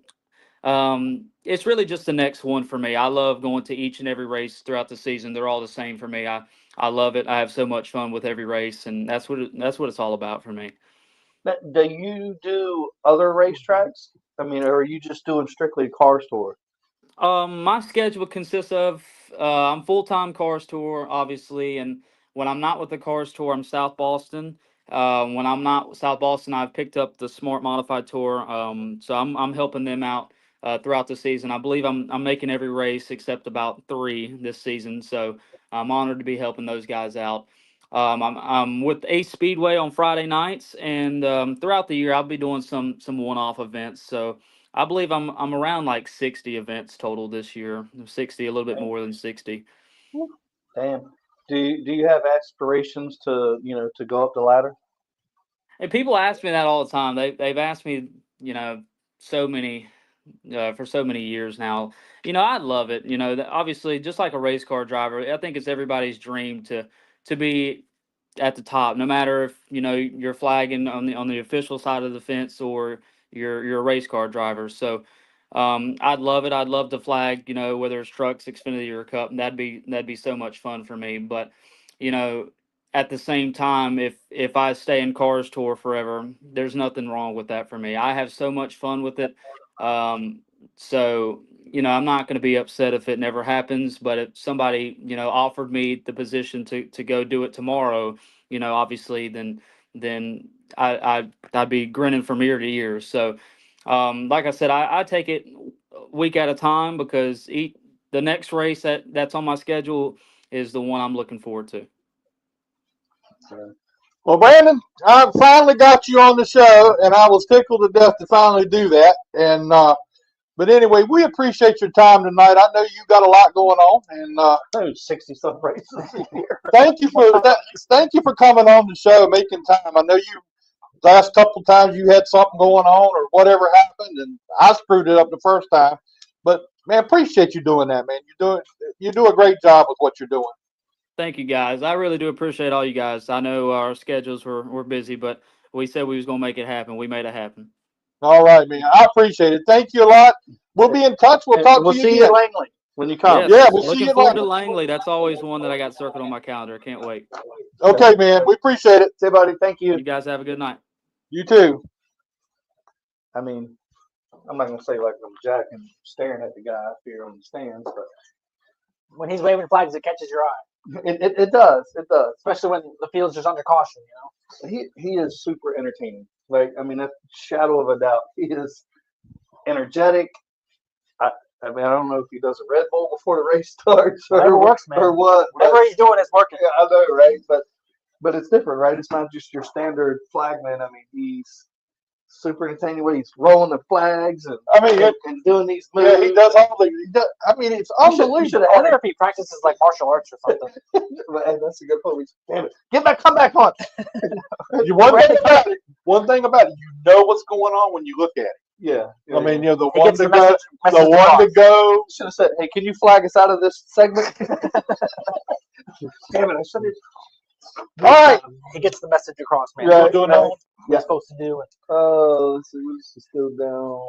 It's really just the next one for me. I love going to each and every race throughout the season. They're all the same for me. I love it. I have so much fun with every race, and that's what it's all about for me. Now, do you do other racetracks? I mean, or are you just doing strictly Cars Tour? My schedule consists of I'm full time Cars Tour, obviously, and when I'm not with the Cars Tour, I'm South Boston. When I'm not South Boston, I've picked up the Smart Modified Tour, so I'm helping them out throughout the season. I believe I'm making every race except about 3 this season, so I'm honored to be helping those guys out. I'm with Ace Speedway on Friday nights, and throughout the year, I'll be doing some one-off events. So I believe I'm around like 60 events total this year. 60, a little bit more than 60. Damn. Do you have aspirations to go up the ladder? And people ask me that all the time. They've asked me, so many for so many years now. I love it. Obviously, just like a race car driver, I think it's everybody's dream to be at the top, no matter if you're flagging on the official side of the fence or you're a race car driver. So I'd love it. I'd love to flag, whether it's trucks, Xfinity, or Cup. And that'd be so much fun for me. But you know, at the same time, if I stay in Cars Tour forever, there's nothing wrong with that for me. I have so much fun with it. Um, so I'm not going to be upset if it never happens. But if somebody offered me the position to go do it tomorrow, obviously then I'd be grinning from ear to ear. So like I said, I take it a week at a time because the next race that's on my schedule is the one I'm looking forward to. Well, Brandon, I finally got you on the show, and I was tickled to death to finally do that. And but anyway, we appreciate your time tonight. I know you got a lot going on, and 60 some races a year. thank you for that. Thank you for coming on the show, making time. I know you last couple times you had something going on or whatever happened, and I screwed it up the first time. But man, appreciate you doing that, man. You do a great job with what you're doing. Thank you, guys. I really do appreciate all you guys. I know our schedules were busy, but we said we was going to make it happen. We made it happen. All right, man. I appreciate it. Thank you a lot. We'll be in touch. We'll talk We'll to you see again. you at Langley when you come. Yes, Yeah, we'll see looking you at forward to Langley. Langley. That's always one that I got circled on my calendar. Can't wait. Okay, man. We appreciate it. Say, buddy, thank you. You guys have a good night. You too. I mean, I'm not gonna say like I'm jacking, staring at the guy up here on the stands, but When he's waving flags, it catches your eye, it does. It does. especially when the field's just under caution. He is super entertaining. Like, I mean, that shadow of a doubt. He is energetic. I mean, I don't know if he does a Red Bull before the race starts Whatever works, man. or what. Whatever he's doing is working. Yeah, I know, right? But it's different, right? It's not just your standard flagman. I mean, he's super entertaining. Way he's rolling the flags and doing these moves. Yeah, he does all the. I mean, it's unbelievable. I wonder if he practices like martial arts or something. But, hey, that's a good point. Damn it. Come back on. One thing about it, you know what's going on when you look at it. Yeah. I mean, the He one gets to the go, message the one to go. Should have said, hey, can you flag us out of this segment? Damn it, I should have. All right. He gets the message across, man. Yeah, He's doing right. what he's supposed to do. Let's see, what's still down?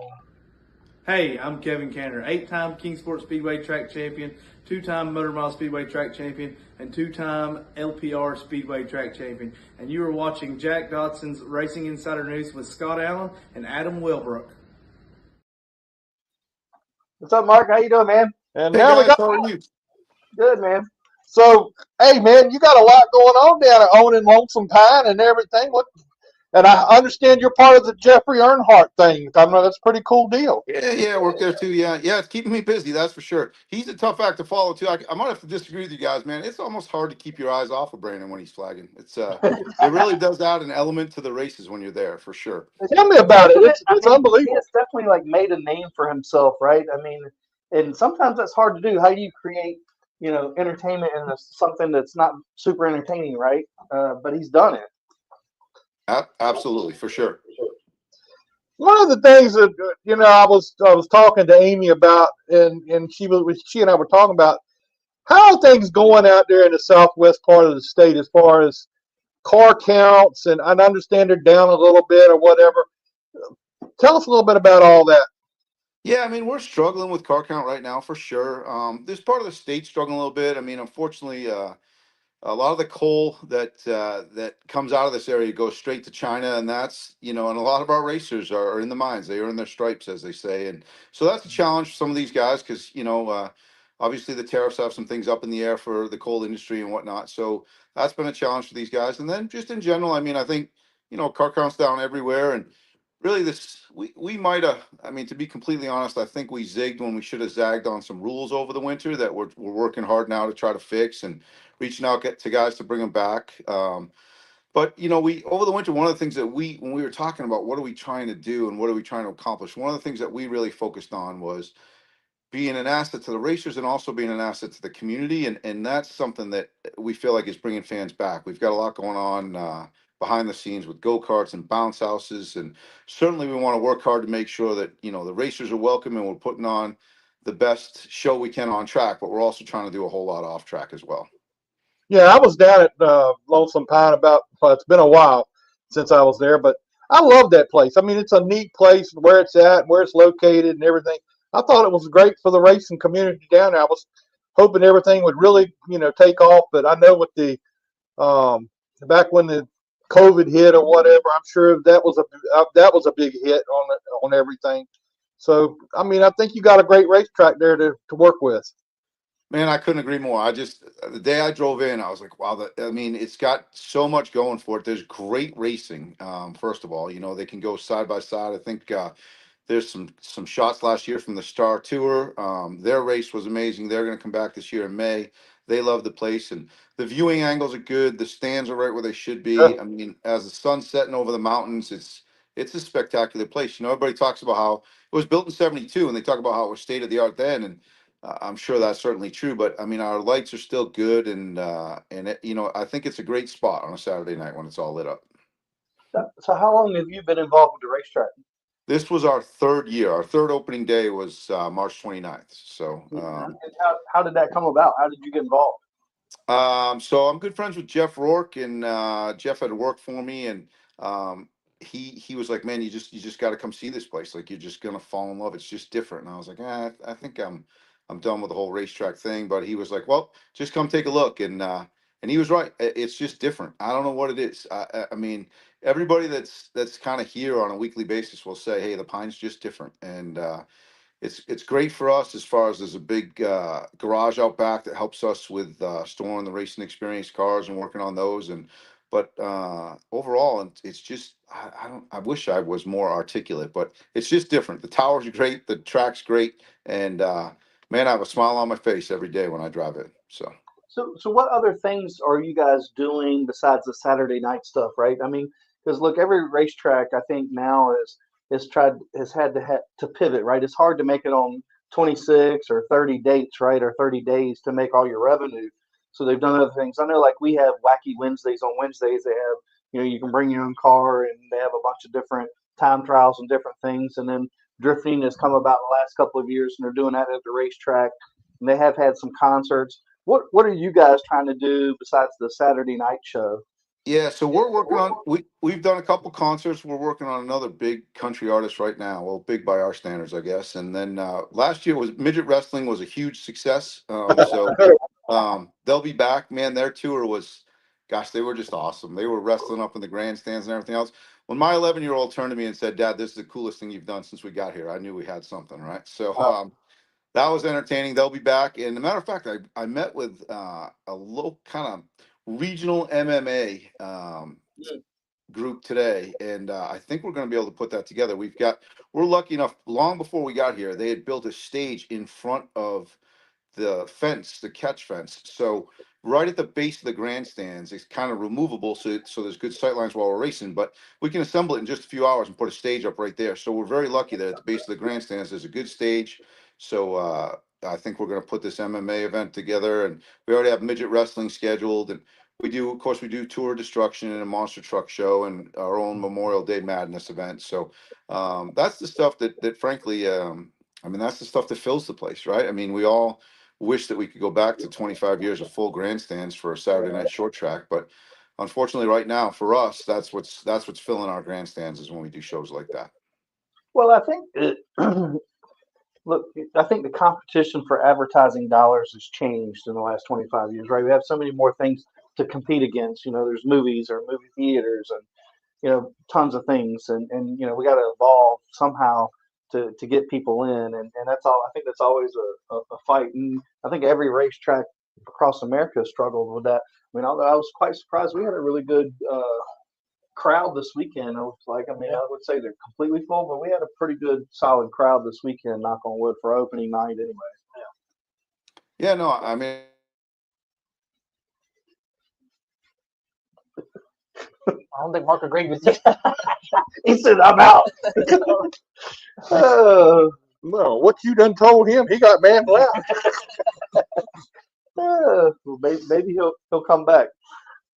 Hey, I'm Kevin Cantor, 8-time Kingsport Speedway track champion, 2-time Motor Mile Speedway track champion, and 2-time LPR Speedway track champion. And you are watching Jack Dodson's Racing Insider News with Scott Allen and Adam Wilbrook. What's up, Mark? How you doing, man? And now we got. Good, man. So, hey, man, you got a lot going on down at owning Lonesome Pine and everything. And I understand you're part of the Jeffrey Earnhardt thing. I know that's a pretty cool deal. Yeah, I work there too. Yeah, it's keeping me busy. That's for sure. He's a tough act to follow too. I might have to disagree with you guys, man. It's almost hard to keep your eyes off of Brandon when he's flagging. It really does add an element to the races when you're there, for sure. Tell me about it. It's He unbelievable. has definitely like made a name for himself, right? I mean, and sometimes that's hard to do. How do you create, entertainment in something that's not super entertaining, right? But he's done it. Absolutely, for sure. One of the things that I was talking to Amy about, and she and I were talking about how are things going out there in the southwest part of the state as far as car counts, and I understand they're down a little bit or whatever. Tell us a little bit about all that. Yeah, I mean, we're struggling with car count right now for sure. This part of the state struggling a little bit. I mean, unfortunately, a lot of the coal that comes out of this area goes straight to China, and that's and a lot of our racers are in the mines. They earn their stripes, as they say, and so that's a challenge for some of these guys because obviously the tariffs have some things up in the air for the coal industry and whatnot. So that's been a challenge for these guys, and then just in general, I mean, I think car counts down everywhere, and really we might have. I mean, to be completely honest, I think we zigged when we should have zagged on some rules over the winter that we're working hard now to try to fix and reaching out to guys to bring them back. But we over the winter, one of the things that when we were talking about what are we trying to do and what are we trying to accomplish, one of the things that we really focused on was being an asset to the racers and also being an asset to the community, and that's something that we feel like is bringing fans back. We've got a lot going on behind the scenes with go-karts and bounce houses, and certainly we want to work hard to make sure that the racers are welcome and we're putting on the best show we can on track, but we're also trying to do a whole lot off track as well. Yeah, I was down at Lonesome Pine it's been a while since I was there, but I love that place. I mean, it's a neat place where it's at, where it's located and everything. I thought it was great for the racing community down there. I was hoping everything would really, take off, but I know with the back when the COVID hit or whatever, I'm sure that was a big hit on everything. So, I mean, I think you got a great racetrack there to work with. Man, I couldn't agree more. The day I drove in, I was like, wow, I mean, it's got so much going for it. There's great racing. First of all, they can go side by side. I think there's some shots last year from the Star Tour. Their race was amazing. They're going to come back this year in May. They love the place, and the viewing angles are good. The stands are right where they should be. Yeah. I mean, as the sun's setting over the mountains, it's a spectacular place. Everybody talks about how it was built in '72, and they talk about how it was state of the art then, and I'm sure that's certainly true. But I mean, our lights are still good, and I think it's a great spot on a Saturday night when it's all lit up. So how long have you been involved with the racetrack? This was our third year. Our third opening day was March 29th. So, and how did that come about? How did you get involved? so I'm good friends with Jeff Rourke, and Jeff had worked for me, and he was like, man, you just got to come see this place. Like, you're just gonna fall in love. It's just different. And I was like, I think I'm done with the whole racetrack thing. But he was like, well, just come take a look, and he was right. It's just different. I don't know what it is. I mean, everybody that's kind of here on a weekly basis will say, hey, the Pine's just different, and it's great for us as far as there's a big garage out back that helps us with storing the racing experience cars and working on those. But overall, it's just I wish I was more articulate, but it's just different. The tower's great, the track's great, and man, I have a smile on my face every day when I drive it. So what other things are you guys doing besides the Saturday night stuff, right? I mean, because look, every racetrack I think now has had to pivot, right? It's hard to make it on 26 or 30 dates, right, or 30 days to make all your revenue. So they've done other things. I know, like we have Wacky Wednesdays on Wednesdays. They have, you can bring your own car, and they have a bunch of different time trials and different things. And then drifting has come about the last couple of years, and they're doing that at the racetrack. And they have had some concerts. What are you guys trying to do besides the Saturday night show? Yeah, so we're working on we've done a couple concerts. We're working on another big country artist right now. Well, big by our standards, I guess. And then last year was midget wrestling was a huge success. They'll be back. Man, their tour was, gosh, they were just awesome. They were wrestling up in the grandstands and everything else. When my 11-year-old turned to me and said, "Dad, this is the coolest thing you've done since we got here," I knew we had something, right? So that was entertaining. They'll be back. And as a matter of fact, I met with a little kind of regional MMA group today, and I think we're going to be able to put that together. We're lucky enough. Long before we got here, they had built a stage in front of the fence, the catch fence. So right at the base of the grandstands, it's kind of removable, so there's good sight lines while we're racing. But we can assemble it in just a few hours and put a stage up right there. So we're very lucky that at the base of the grandstands there's a good stage. So I think we're going to put this MMA event together, and we already have midget wrestling scheduled, and of course, we do Tour of Destruction and a monster truck show and our own Memorial Day Madness event. So that's the stuff that frankly, I mean, that's the stuff that fills the place, right? I mean, we all wish that we could go back to 25 years of full grandstands for a Saturday night short track, but unfortunately, right now for us, that's what's filling our grandstands is when we do shows like that. Well, I think look, I think the competition for advertising dollars has changed in the last 25 years, right? We have so many more things to compete against. You know, there's movies or movie theaters and, you know, tons of things. And you know, we got to evolve somehow to get people in. And that's all. I think that's always a fight. And I think every racetrack across America struggled with that. I mean, although I was quite surprised, we had a really good crowd this weekend. I mean, I would say they're completely full, but we had a pretty good, solid crowd this weekend. Knock on wood for opening night, anyway. Yeah, no, I mean, I don't think Mark agreed with you. He said, "I'm out." No, what you done told him? He got man left. Well, maybe he'll come back.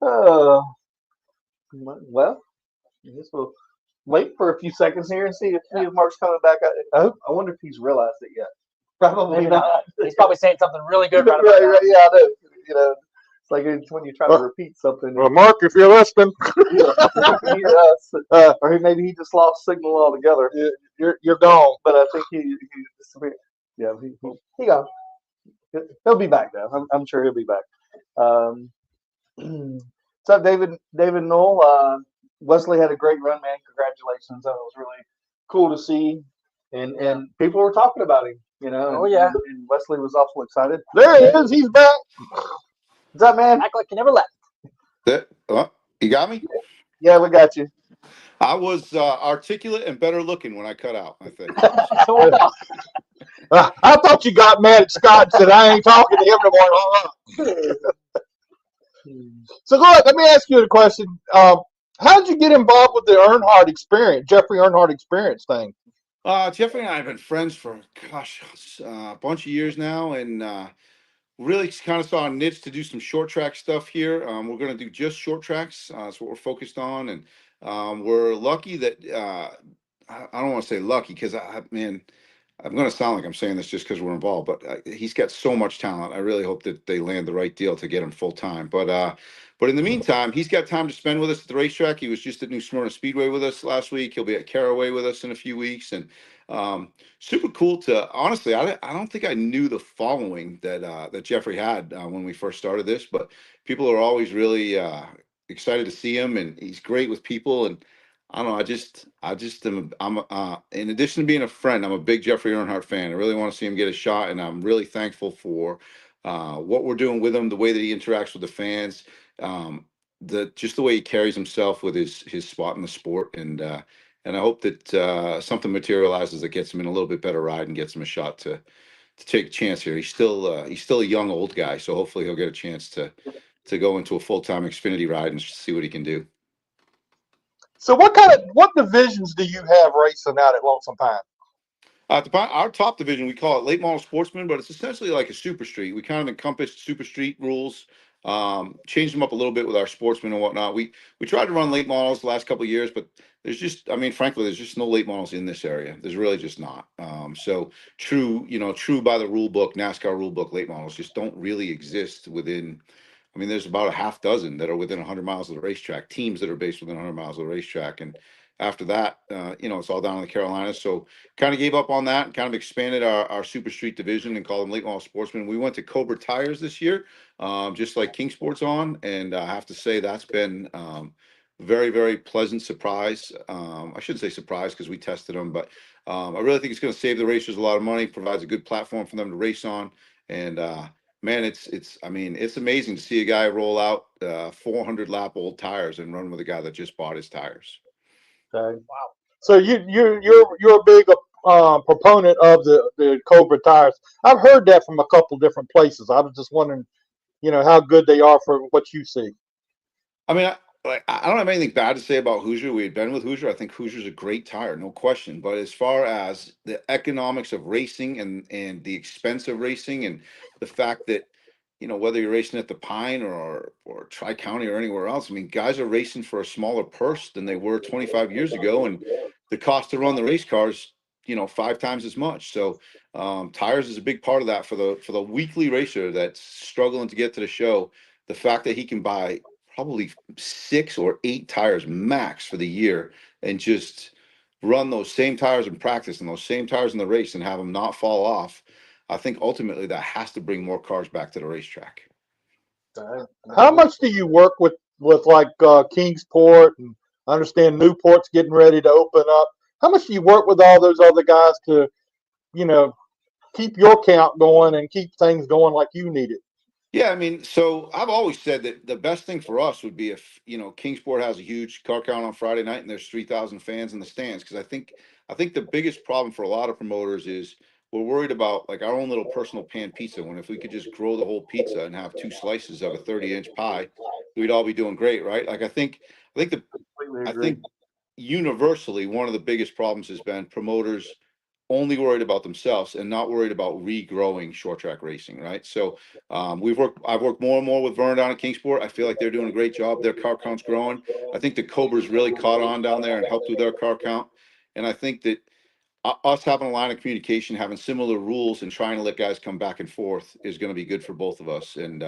Well, I guess we'll wait for a few seconds here and see if Mark's coming back. I wonder if he's realized it yet. Probably Maybe not. not. He's probably saying something really good right Right, about right, yeah, I know. You know, it's like when you try to repeat something. Well, Mark, if you're listening, or maybe he just lost signal altogether. you're gone. But I think he disappeared. Yeah, he gone. He'll be back though. I'm sure he'll be back. What's up, David Knoll? Wesley had a great run, man. Congratulations. That was really cool to see. And people were talking about him, you know. And Wesley was also excited. There he is. He's back. What's up, man? Act like you never left. You got me? Yeah, we got you. I was articulate and better looking when I cut out, I think. I thought you got mad at Scott and said, I ain't talking to him no more. So, look, let me ask you a question. How did you get involved with the Earnhardt experience, Jeffrey Earnhardt experience thing? Jeffrey and I have been friends for, a bunch of years now, and really kind of saw a niche to do some short track stuff here. We're going to do just short tracks. That's what we're focused on, and we're lucky that I don't want to say lucky because I'm going to sound like I'm saying this just because we're involved, but he's got so much talent. I really hope that they land the right deal to get him full time. But in the meantime, he's got time to spend with us at the racetrack. He was just at New Smyrna Speedway with us last week. He'll be at Caraway with us in a few weeks, and super cool to honestly. I don't think I knew the following that Jeffrey had when we first started this, but people are always really excited to see him, and he's great with people. And I don't know. I just am. In addition to being a friend, I'm a big Jeffrey Earnhardt fan. I really want to see him get a shot, and I'm really thankful for what we're doing with him, the way that he interacts with the fans, just the way he carries himself with his spot in the sport, and I hope that something materializes that gets him in a little bit better ride and gets him a shot to take a chance here. He's still a young old guy, so hopefully he'll get a chance to go into a full-time Xfinity ride and see what he can do. So what divisions do you have racing out at Lonesome Pine? Our top division, we call it late model sportsman, but it's essentially like a super street. We kind of encompassed super street rules, changed them up a little bit with our sportsmen and whatnot. We tried to run late models the last couple of years, but frankly, there's just no late models in this area. There's really just not. So true by the rule book, NASCAR rule book, late models just don't really exist within. I mean, there's about a half dozen that are within 100 miles of the racetrack, teams that are based within 100 miles of the racetrack. And after that, it's all down in the Carolinas. So kind of gave up on that and kind of expanded our super street division and called them late model sportsmen. We went to Cobra Tires this year, just like King Sports on. And I have to say that's been very, very pleasant surprise. I shouldn't say surprise because we tested them, but I really think it's going to save the racers a lot of money, provides a good platform for them to race on. And man, I mean, it's amazing to see a guy roll out 400 lap old tires and run with a guy that just bought his tires. Okay. Wow. So you're a big proponent of the Cobra tires. I've heard that from a couple different places. I was just wondering, how good they are for what you see. I mean, I don't have anything bad to say about Hoosier. We had been with Hoosier. I think Hoosier's a great tire, no question. But as far as the economics of racing and the expense of racing and the fact that, whether you're racing at the Pine or Tri-County or anywhere else, I mean, guys are racing for a smaller purse than they were 25 years ago. And the cost to run the race cars, 5 times as much. So tires is a big part of that for the weekly racer that's struggling to get to the show. The fact that he can buy probably 6 or 8 tires max for the year and just run those same tires in practice and those same tires in the race and have them not fall off. I think ultimately that has to bring more cars back to the racetrack. How much do you work with like Kingsport, and I understand Newport's getting ready to open up? How much do you work with all those other guys to, keep your count going and keep things going like you need it? Yeah, I mean, so I've always said that the best thing for us would be if, Kingsport has a huge car count on Friday night and there's 3,000 fans in the stands. Because I think the biggest problem for a lot of promoters is we're worried about like our own little personal pan pizza, when if we could just grow the whole pizza and have 2 slices of a 30-inch pie, we'd all be doing great, right? Like I think universally one of the biggest problems has been promoters only worried about themselves and not worried about regrowing short track racing, right? So I've worked more and more with Vern down at Kingsport. I feel like they're doing a great job. Their car count's growing. I think the Cobra's really caught on down there and helped with their car count. And I think that us having a line of communication, having similar rules and trying to let guys come back and forth is going to be good for both of us. And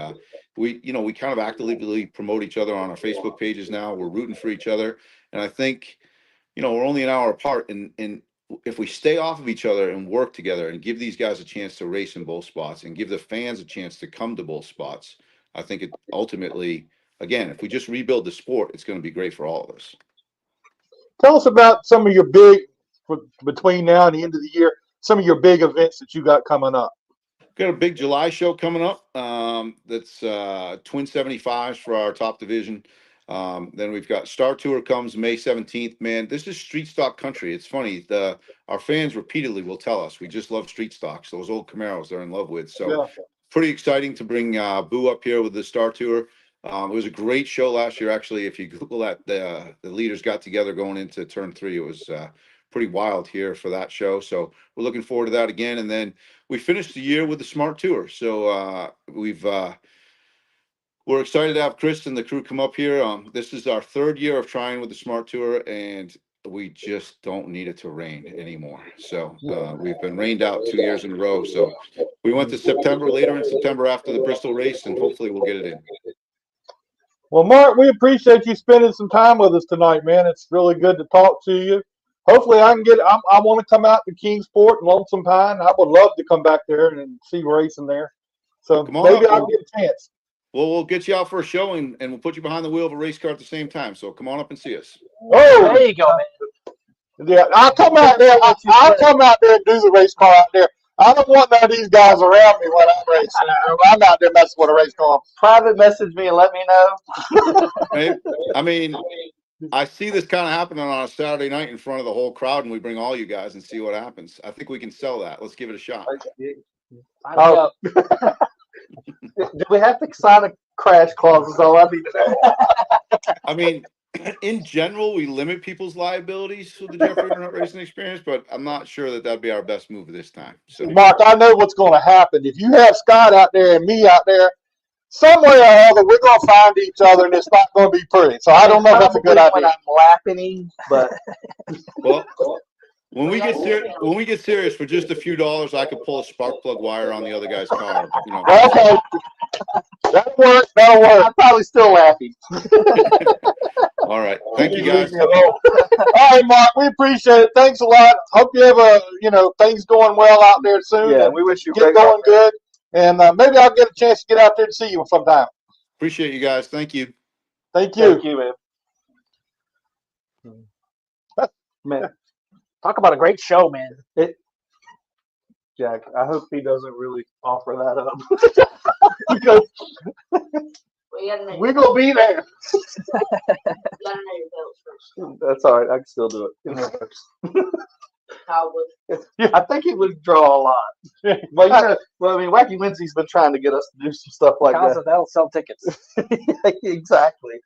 we kind of actively promote each other on our Facebook pages now. We're rooting for each other. And I think, we're only an hour apart, and if we stay off of each other and work together and give these guys a chance to race in both spots and give the fans a chance to come to both spots, I think it ultimately, again, if we just rebuild the sport, it's going to be great for all of us. Tell us about some of your big, between now and the end of the year, some of your big events that you got coming up. Got a big July show coming up. That's Twin 75s for our top division. Then we've got Star Tour comes May 17th. Man, this is street stock country. It's funny. Our fans repeatedly will tell us we just love street stocks. Those old Camaros they're in love with. So pretty exciting to bring Boo up here with the Star Tour. It was a great show last year. Actually, if you Google that, the leaders got together going into turn 3. It was pretty wild here for that show. So we're looking forward to that again. And then we finished the year with the Smart Tour. So we're excited to have Chris and the crew come up here. This is our 3rd year of trying with the Smart Tour, and we just don't need it to rain anymore. So we've been rained out 2 years in a row. So we went to September, later in September after the Bristol race, and hopefully we'll get it in. Well, Mark, we appreciate you spending some time with us tonight, man. It's really good to talk to you. Hopefully I want to come out to Kingsport and Lonesome Pine. I would love to come back there and see racing there. So maybe I'll get a chance. Well, we'll get you out for a show and we'll put you behind the wheel of a race car at the same time. So come on up and see us. Oh, there you go, man. Yeah, I'll come out there. I'll come out there and do the race car out there. I don't want none of these guys around me when I'm racing. I'm out there messing with a race car. Private message me and let me know. I mean, I see this kind of happening on a Saturday night in front of the whole crowd, and we bring all you guys and see what happens. I think we can sell that. Let's give it a shot. Oh. Do we have to sign a crash clause? Is all I need to know. I mean, in general, we limit people's liabilities with the Jeffrey Earnhardt Racing Experience, but I'm not sure that that'd be our best move this time. So, Mark, I know what's going to happen. If you have Scott out there and me out there, some way or other, we're going to find each other, and it's not going to be pretty. So I don't know if that's a good idea. When I'm lapping him, but well, when we get serious for just a few dollars, I could pull a spark plug wire on the other guy's car. Okay, that'll work. That'll work. I'm probably still laughing. All right, thank you guys. All right, Mark, we appreciate it. Thanks a lot. Hope you have things going well out there soon. Yeah, we wish you get going good. And maybe I'll get a chance to get out there to see you sometime. Appreciate you guys. Thank you. Thank you. Thank you, man. Talk about a great show, man. Jack, I hope he doesn't really offer that up. because we're gonna be there. That's all right. I can still do it. I think he would draw a lot. Well, you know, well, I mean, Wacky Wednesday's been trying to get us to do some stuff like that. That'll sell tickets. Exactly.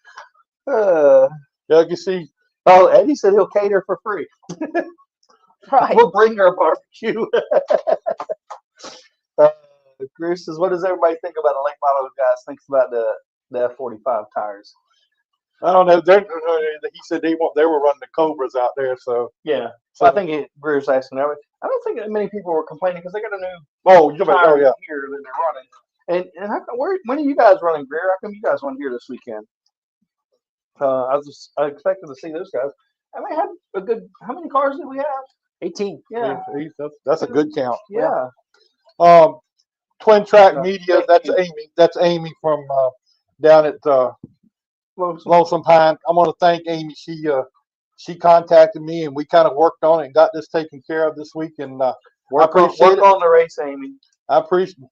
Doug, you see, Oh, Eddie said he'll cater for free. Right. We'll bring our barbecue. Chris says, what does everybody think about the late model guys? Thinks about the F-45 tires. I don't know. He said they were running the Cobras out there. So Yeah. So I think Greer's asking that. I don't think that many people were complaining because they got a new yeah. tire here that they're running. And when are you guys running, Greer? How come you guys weren't here this weekend? I expected to see those guys. And we had a good. How many cars did we have? 18. Yeah. That's a good count. Yeah. Twin Track Media. That's Amy from down at Lonesome Pine. I want to thank Amy. She contacted me and we kind of worked on it and got this taken care of this week. And Work on the race, Amy. I appreciate it.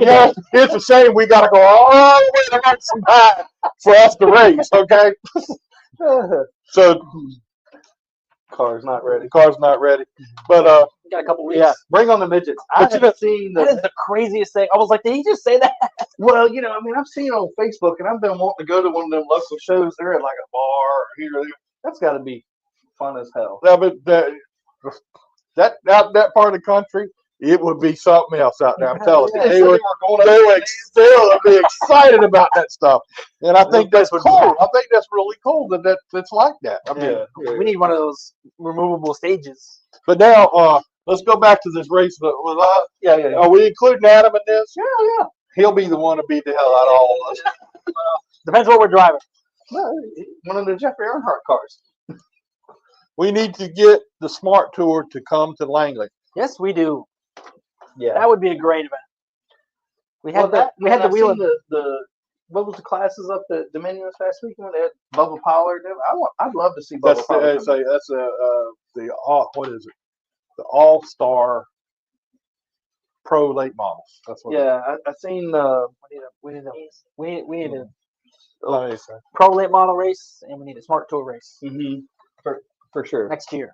Yeah, it's a shame we got to go all the way to Lonesome Pine for us to race. Okay. So Car's not ready. But We got a couple weeks. Yeah, bring on the midgets. I haven't seen That is the craziest thing. I was like, did he just say that? Well, you know, I mean, I've seen on Facebook, and I've been wanting to go to one of them local shows. They're at like a bar or here. That's got to be fun as hell. yeah, but that part of the country, it would be something else out there. I'm telling you, they would be excited about that stuff, and I think that's cool. I think that's really cool that it's like that. I mean, We need one of those removable stages. but now let's go back to this race. Yeah. Are we including Adam in this? Yeah. He'll be the one to beat the hell out of all of us. Depends what we're driving. No, one of the Jeffrey Earnhardt cars. We need to get the Smart Tour to come to Langley. Yes, we do. Yeah. That would be a great event. We had We had the wheel. The what was the classes up the Dominion this past weekend? They had Bubba Pollard. I'd love to see Bubba Pollard. What is it? The All-Star Pro Late Models. That's what. Yeah, I seen. We need a Let me say. pro late model race, and we need a Smart Tour race For sure. next year.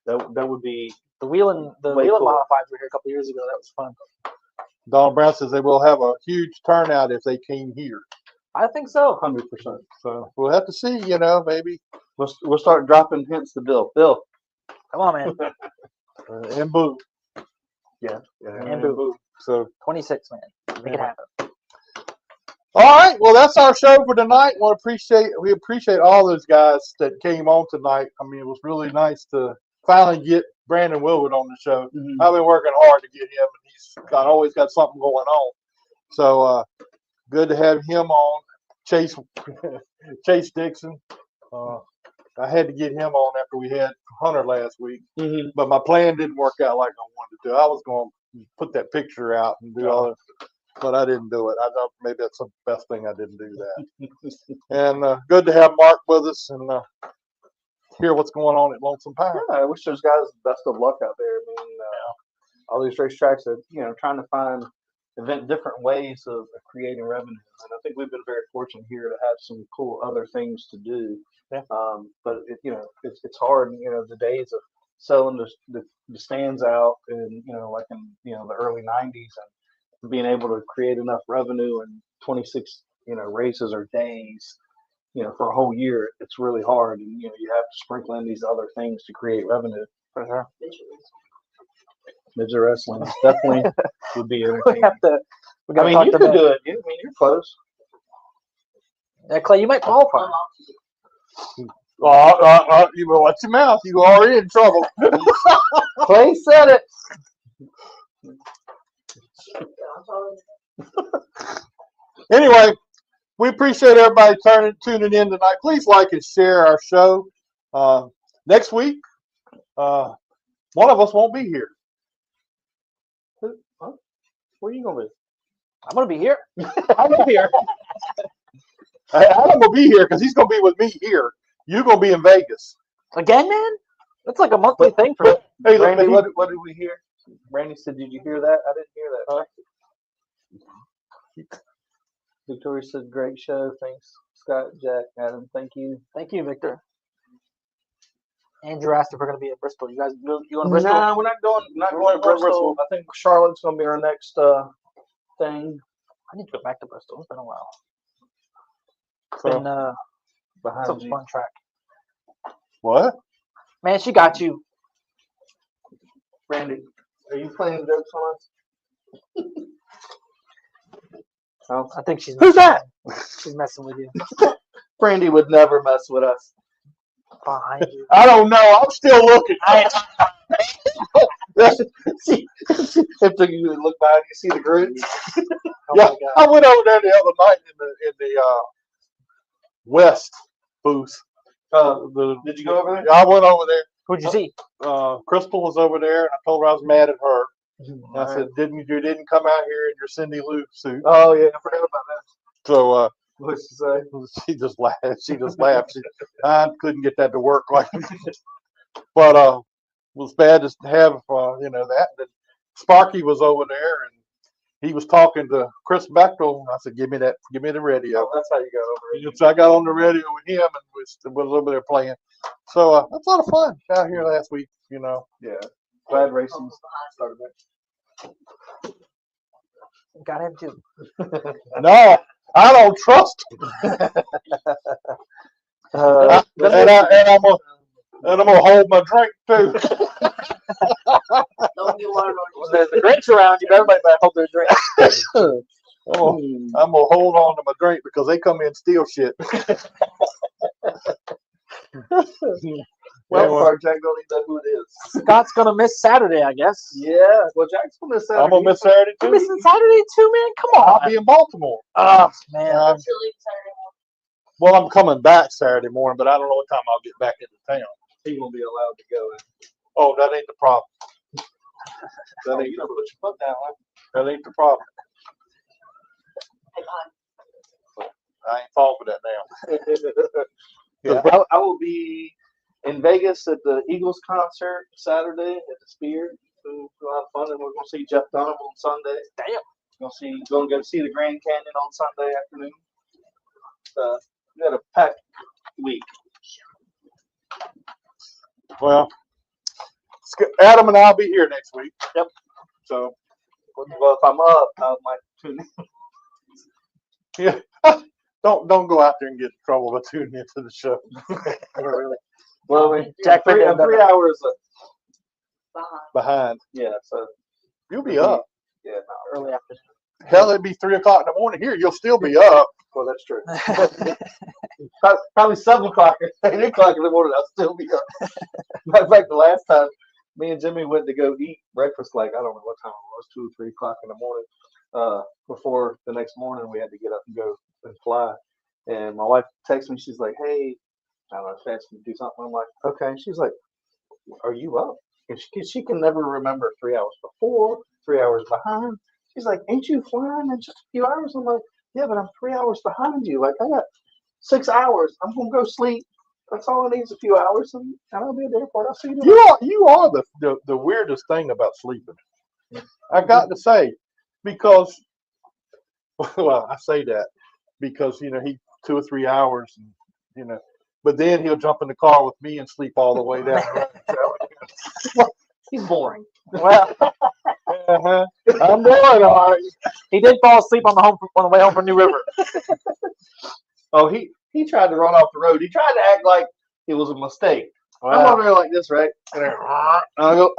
That would be The Wheeling Way Modifieds cool. were here a couple years ago. That was fun. Donald Brown says they will have a huge turnout if they came here. I think so. 100%. So we'll have to see, maybe. We'll start dropping hints to Bill. Bill. Come on, man. And Boo. Yeah. And Boo. So 26, man. Make it happen. all right, well that's our show for tonight. We appreciate all those guys that came on tonight. I mean, it was really nice to finally get Brandon Willard on the show. I've been working hard to get him, and he's always got something going on. So good to have him on. Chase Dixon. I had to get him on after we had Hunter last week, but my plan didn't work out like I wanted to do. I was going to put that picture out and do all that, but I didn't do it. I thought maybe that's the best thing I didn't do that. And good to have Mark with us and hear what's going on at Lonesome Pine. Yeah, I wish those guys the best of luck out there. I mean, all these racetracks are, trying to find different ways of creating revenue. And I think we've been very fortunate here to have some cool other things to do. Yeah. But it's hard. The days of selling the stands out and like in the early '90s and being able to create enough revenue in 26 races or days. For a whole year, it's really hard, and you have to sprinkle in these other things to create revenue. For sure. Midget wrestling definitely would be entertaining. We gotta I mean, talk you to could them. do it. You're close. Yeah, Clay, you might qualify. You watch your mouth. You already in trouble. Clay said it. Anyway, we appreciate everybody tuning in tonight. Please like and share our show. Next week, one of us won't be here. Where are you gonna be? I'm gonna be here. I'm gonna be here. Adam will be here because he's gonna be with me here. You're gonna be in Vegas Again, man? That's like a monthly thing for me. Hey, look, Randy, what did we hear? Brandy said, "Did you hear that? I didn't hear that." Victoria said, "Great show. Thanks, Scott, Jack, Adam. Thank you." Thank you, Victor. Andrew asked if we're going to be at Bristol. You guys, you going to Bristol? Nah, we're not going. Not going to Bristol. I think Charlotte's going to be our next thing. I need to go back to Bristol. It's been a while. It's So, been Behind some you. fun track. what? Man, she got you. Brandy, are you playing jokes on us? I think she's. Who's that? She's messing with you. Brandy would never mess with us. Behind you. I don't know. I'm still looking. If you look behind, you see the grits. Oh Yeah, my God. I went over there the other night in the West booth. Did you go over there? I went over there. Who'd you see? Crystal was over there, and I told her I was mad at her. And I said, "You didn't come out here in your Cindy Lou suit?" Oh yeah, I forgot about that. So What'd she say? she just laughed. I couldn't get that to work like. But it was bad to have that. And Sparky was over there, and he was talking to Chris Bechtel. I said, give me the radio. Oh, that's how you got over it. So I got on the radio with him and was over there playing. So that's a lot of fun out here last week. Yeah, glad racing started back. Got him too. No, I don't trust him. And I'm gonna hold my drink too. There's the drinks around you. Everybody better hold their drink. I'm gonna hold on to my drink because they come in and steal shit. Well, Jack don't even know who it is. Scott's gonna miss Saturday, I guess. Yeah, well, Jack's gonna miss Saturday. I'm gonna miss Saturday You too. missing Saturday too, man? Come on. I'll be in Baltimore. Oh man. Well, I'm coming back Saturday morning, but I don't know what time I'll get back into town. He won't be allowed to go in. Oh, that ain't the problem. That ain't gonna put your foot down. Huh? That ain't the problem. I ain't falling for that now. Yeah, I will be in Vegas at the Eagles concert Saturday at the Sphere. So we'll have fun, and we're gonna see Jeff Dunham on Sunday. Damn. Gonna go see the Grand Canyon on Sunday afternoon. We got a packed week. Well, Adam and I'll be here next week. Yep. So, Well, if I'm up, I might tune in. yeah. Don't go out there and get in trouble by tuning into the show. Really. Well, Jack I'm 3 hours Behind. Yeah, so You'll be up. yeah, no, Early afternoon. Hell, it'd be 3 o'clock in the morning here. You'll still be up. well, that's true. Probably 7 o'clock, 8 o'clock in the morning, I'll still be up. Matter of fact, the last time me and Jimmy went to go eat breakfast, like I don't know what time it was, 2 or 3 o'clock in the morning. Before the next morning, we had to get up and go and fly. And my wife texted me. She's like, "Hey, I don't know, she asked me to do something." I'm like, "Okay." She's like, "Are you up?" And she can never remember 3 hours before, 3 hours behind. She's like, "Ain't you flying in just a few hours?" I'm like, "Yeah, but I'm 3 hours behind you. Like I got 6 hours. I'm gonna go sleep. That's all I need is a few hours, and I'll be at the airport. I'll see you tomorrow." You are the weirdest thing about sleeping. I got to say, because well, I say that because he 2 or 3 hours, and but then he'll jump in the car with me and sleep all the way down. He's boring. Well, I'm bored, all right. he did fall asleep on the way home from New River. Oh, he tried to run off the road. He tried to act like it was a mistake. I'm over there like this, right? And I go,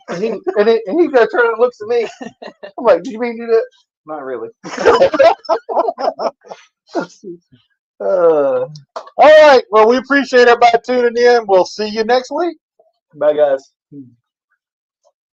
and he goes turn and looks at me. I'm like, "Do you mean to do that?" Not really. All right. Well, we appreciate everybody tuning in. We'll see you next week. Bye, guys.